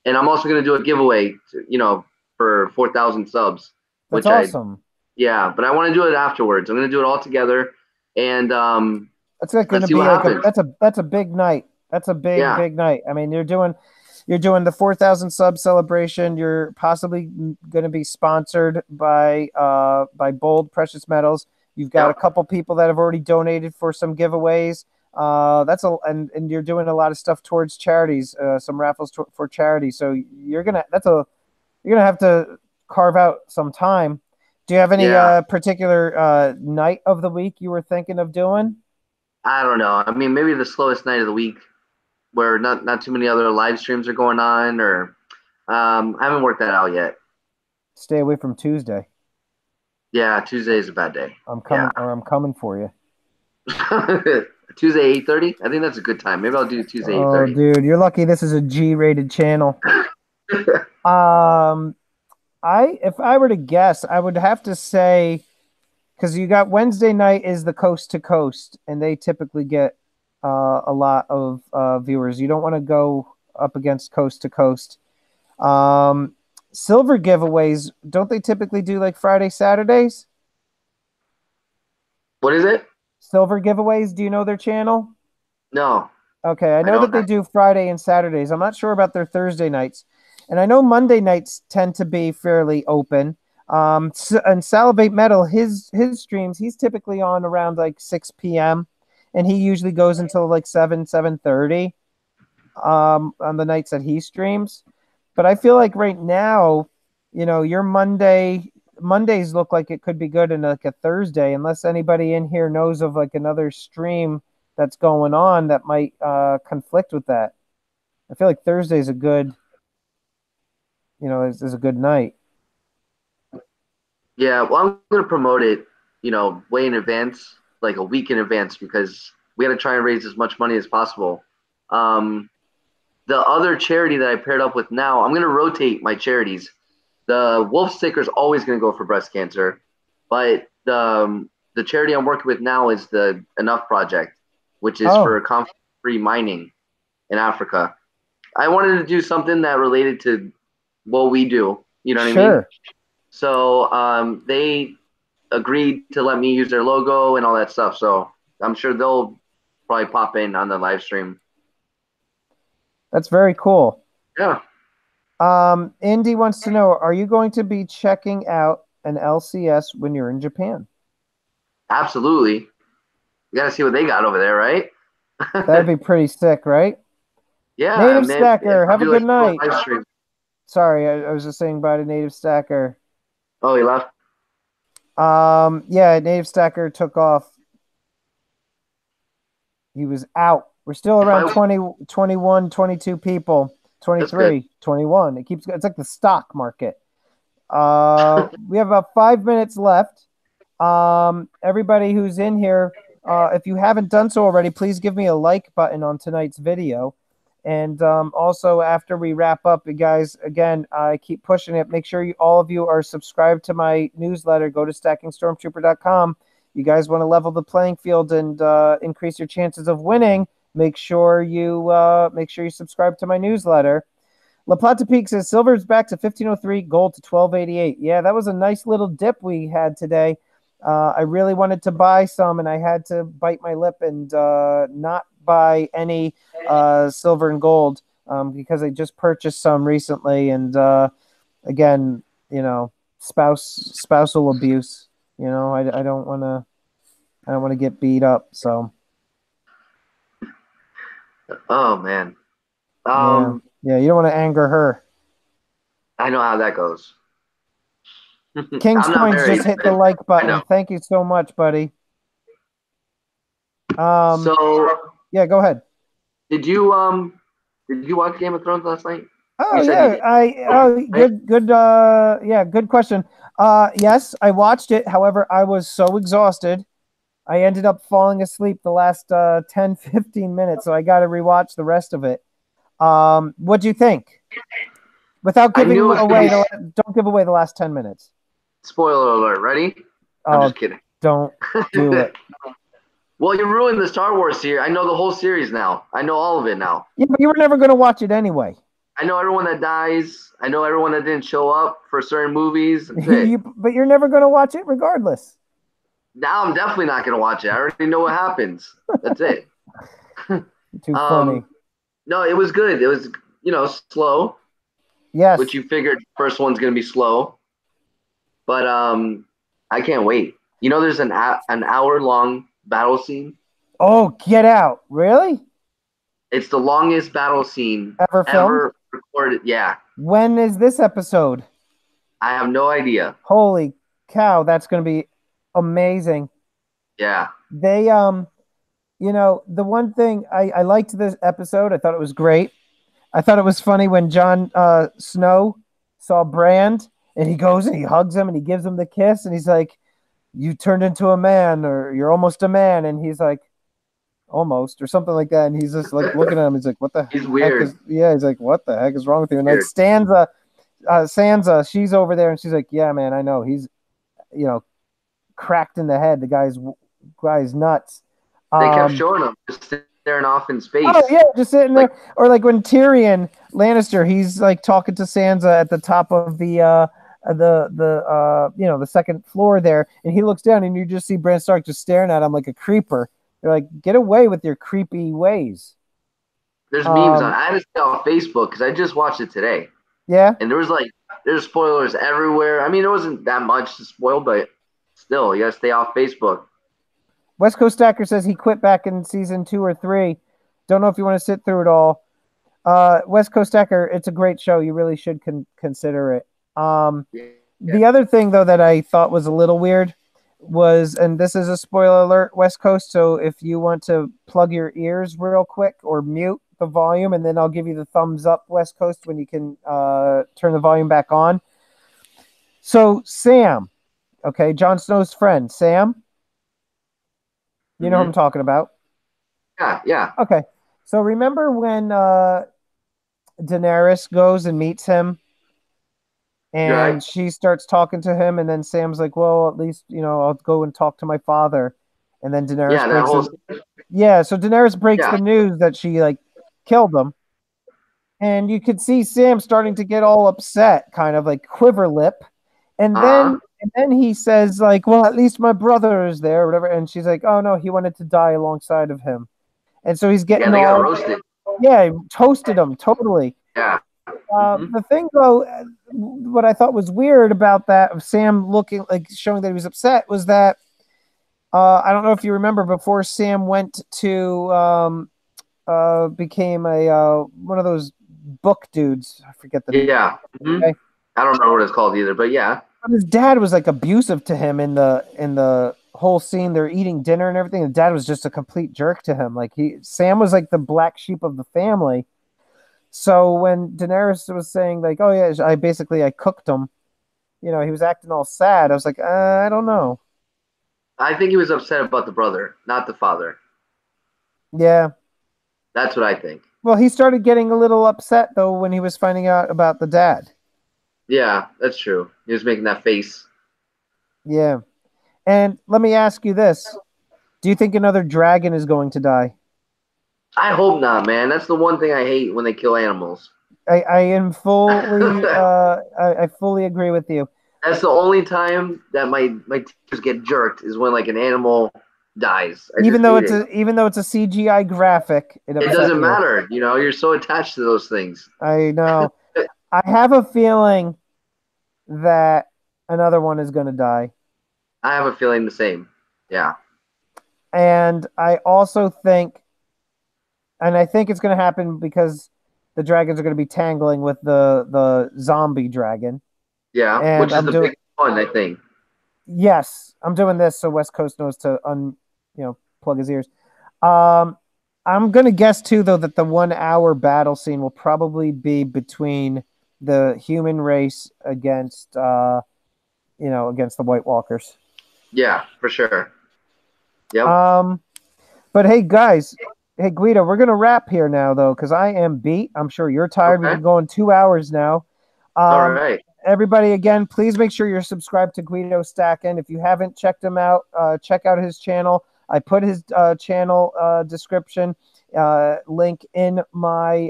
And I'm also going to do a giveaway, for 4,000 subs. That's awesome. Yeah, but I want to do it afterwards. I'm going to do it all together, and that's going to be like that's a big night. That's a big night. I mean, you're doing the 4,000 sub celebration. You're possibly going to be sponsored by Bold Precious Metals. You've got a couple people that have already donated for some giveaways. And you're doing a lot of stuff towards charities, some raffles for charity. So you're gonna have to carve out some time. Do you have any particular night of the week you were thinking of doing? I don't know. I mean, maybe the slowest night of the week, where not too many other live streams are going on, or I haven't worked that out yet. Stay away from Tuesday. Yeah, Tuesday is a bad day. I'm coming for you. Tuesday 8:30. I think that's a good time. Maybe I'll do Tuesday 8:30. Oh, dude, you're lucky. This is a G-rated channel. If I were to guess, I would have to say, because you got Wednesday night is the Coast to Coast, and they typically get a lot of viewers. You don't want to go up against Coast to Coast. Silver giveaways, don't they typically do like Friday, Saturdays? What is it? Silver giveaways. Do you know their channel? No. Okay, I know that they do Friday and Saturdays. I'm not sure about their Thursday nights. And I know Monday nights tend to be fairly open. And Salivate Metal, his streams, he's typically on around like 6 p.m. And he usually goes until like 7:30 on the nights that he streams. But I feel like right now, your Mondays look like it could be good in like a Thursday, unless anybody in here knows of like another stream that's going on that might conflict with that. I feel like Thursday's a good, is a good night. Yeah, well, I'm going to promote it, way in advance, like a week in advance, because we got to try and raise as much money as possible. The other charity that I paired up with now, I'm going to rotate my charities. The wolf sticker is always going to go for breast cancer, but the charity I'm working with now is the Enough Project, which is for conflict-free mining in Africa. I wanted to do something that related to what we do. You know what I mean? So they agreed to let me use their logo and all that stuff. So I'm sure they'll probably pop in on the live stream. That's very cool. Yeah. Indy wants to know, are you going to be checking out an LCS when you're in Japan? Absolutely. You got to see what they got over there, right? That'd be pretty sick, right? Yeah. Native Stacker, have a good night. Sorry, I was just saying bye to Native Stacker. Oh, he left? Yeah, Native Stacker took off. He was out. We're still If around I 20, 21, 22 people, That's good. 23, 21. It's like the stock market. We have about 5 minutes left. Everybody who's in here, if you haven't done so already, please give me a like button on tonight's video. And also, after we wrap up, you guys, again, I keep pushing it. Make sure all of you are subscribed to my newsletter. Go to stackingstormtrooper.com. You guys want to level the playing field and increase your chances of winning. Make sure you subscribe to my newsletter. La Plata Peak says silver's back to 1503, gold to 1288. Yeah, that was a nice little dip we had today. I really wanted to buy some, and I had to bite my lip and not buy any silver and gold because I just purchased some recently. And again, spousal abuse. I don't want to get beat up. So Oh man. yeah, you don't want to anger her. I know how that goes. King's I'm not Coins married. just hit the like I button. know. Thank you so much, buddy. So, Yeah, go ahead. did you watch Game of Thrones last night? Oh You said you yeah, did. Right? good question. Yes, I watched it. However, I was so exhausted. I ended up falling asleep the last 10, 15 minutes, so I got to rewatch the rest of it. What do you think? Without I knew giving it was gonna away be don't give away the last 10 minutes. spoiler alert. Ready? I'm Oh, just kidding. don't do it. Well, you ruined the Star Wars series. I know the whole series now. I know all of it now. Yeah, but you were never going to watch it anyway. I know everyone that dies. I know everyone that didn't show up for certain movies. That's it. But you're never going to watch it regardless. Now I'm definitely not going to watch it. I already know what happens. That's it. Too funny. No, it was good. It was, slow, Yes. which you figured first one's going to be slow. But I can't wait. There's an hour long battle scene. Oh, get out. Really? It's the longest battle scene Ever filmed? recorded. Yeah. When is this episode? I have no idea. Holy cow, that's going to be amazing. Yeah. They the one thing I liked this episode, I thought it was great. I thought it was funny when Jon Snow saw Brand and he goes and he hugs him and he gives him the kiss and he's like, "You turned into a man," or "You're almost a man," and he's like, "Almost," or something like that, and he's just like looking at him. He's like, "What the He's heck weird. is?" Yeah, he's like, "What the heck is wrong with you?" And like Weird. Sansa, she's over there and she's like, "Yeah, man, I know he's cracked in the head. The guy's nuts." They kept showing him just staring off in space. Oh yeah, just sitting there, or like when Tyrion Lannister, he's like talking to Sansa at the top of the second floor there, and he looks down and you just see Bran Stark just staring at him like a creeper. They're like, "Get away with your creepy ways." There's memes on. I had to stay off Facebook because I just watched it today, Yeah. and there's spoilers everywhere. I mean, it wasn't that much to spoil, but still, you gotta stay off Facebook. West Coast Stacker says he quit back in season 2 or 3. Don't know if you want to sit through it all. West Coast Stacker, it's a great show. You really should consider it. The other thing, though, that I thought was a little weird was, and this is a spoiler alert, West Coast, so if you want to plug your ears real quick or mute the volume, and then I'll give you the thumbs up, West Coast, when you can turn the volume back on. So Sam, okay, Jon Snow's friend, Sam, you know who I'm talking about? Yeah. Okay. So remember when Daenerys goes and meets him and Right. she starts talking to him and then Sam's like, "Well, at least, I'll go and talk to my father." And then Daenerys Yeah, that whole. so Daenerys breaks the news that she like killed him. And you could see Sam starting to get all upset, kind of like quiver lip. And then he says like, "Well, at least my brother is there," or whatever. And she's like, "Oh no, he wanted to die alongside of him." And so he's getting they all got roasted. Yeah, toasted him totally. Yeah. The thing though, what I thought was weird about that of Sam looking like showing that he was upset was that I don't know if you remember before Sam went to became a one of those book dudes. I forget the name. Yeah. Okay. I don't remember what it's called either, but yeah. But his dad was like abusive to him in the whole scene. They're eating dinner and everything. The dad was just a complete jerk to him. Like Sam was like the black sheep of the family. So when Daenerys was saying like, "Oh yeah, I cooked him," he was acting all sad. I was like, I don't know. I think he was upset about the brother, not the father. Yeah. That's what I think. Well, he started getting a little upset though when he was finding out about the dad. Yeah, that's true. He was making that face. Yeah. And let me ask you this. Do you think another dragon is going to die? I hope not, man. That's the one thing I hate when they kill animals. I am fully That's I fully agree with you. the only time that my tears get jerked is when like an animal dies. I just hate it. Even though it's a CGI graphic, it It upset doesn't you. matter, you're so attached to those things. I know. I have a feeling that another one is going to die. I have a feeling the same. Yeah. And I think it's going to happen because the dragons are going to be tangling with the zombie dragon. Yeah, And which is the big one, I think. yes, I'm doing this so West Coast knows to plug his ears. Um, I'm gonna guess too, though, that the 1 hour battle scene will probably be between the human race against the White Walkers. Yeah, for sure. Yep. But hey, guys, hey Guido, we're gonna wrap here now though, because I am beat. I'm sure you're tired. We've Okay. been going 2 hours now. All Um, right. Everybody, again, please make sure you're subscribed to Guido Stackin. If you haven't checked him out, check out his channel. I put his channel description link in my.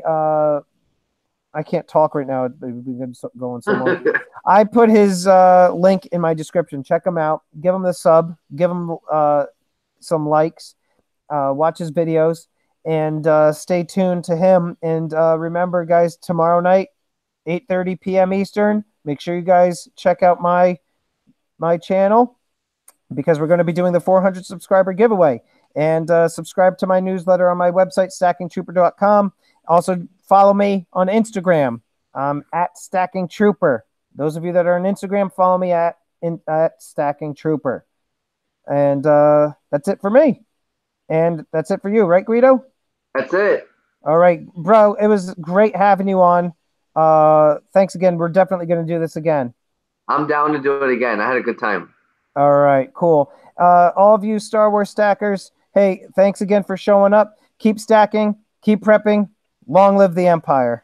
I can't talk right now. We've been going so long. I put his link in my description. Check him out. Give him the sub. Give him some likes. Watch his videos and stay tuned to him. And remember, guys, tomorrow night, 8:30 p.m. Eastern. Make sure you guys check out my channel because we're going to be doing the 400 subscriber giveaway. And subscribe to my newsletter on my website, stackingtrooper.com. Also, follow me on Instagram at stackingtrooper. Those of you that are on Instagram, follow me at stackingtrooper. And that's it for me. And that's it for you, right, Guido? That's it. All right, bro. It was great having you on. Thanks again. We're definitely going to do this again. I'm down to do it again. I had a good time. All right, cool. All of you Star Wars stackers, hey, thanks again for showing up. Keep stacking, keep prepping. Long live the Empire.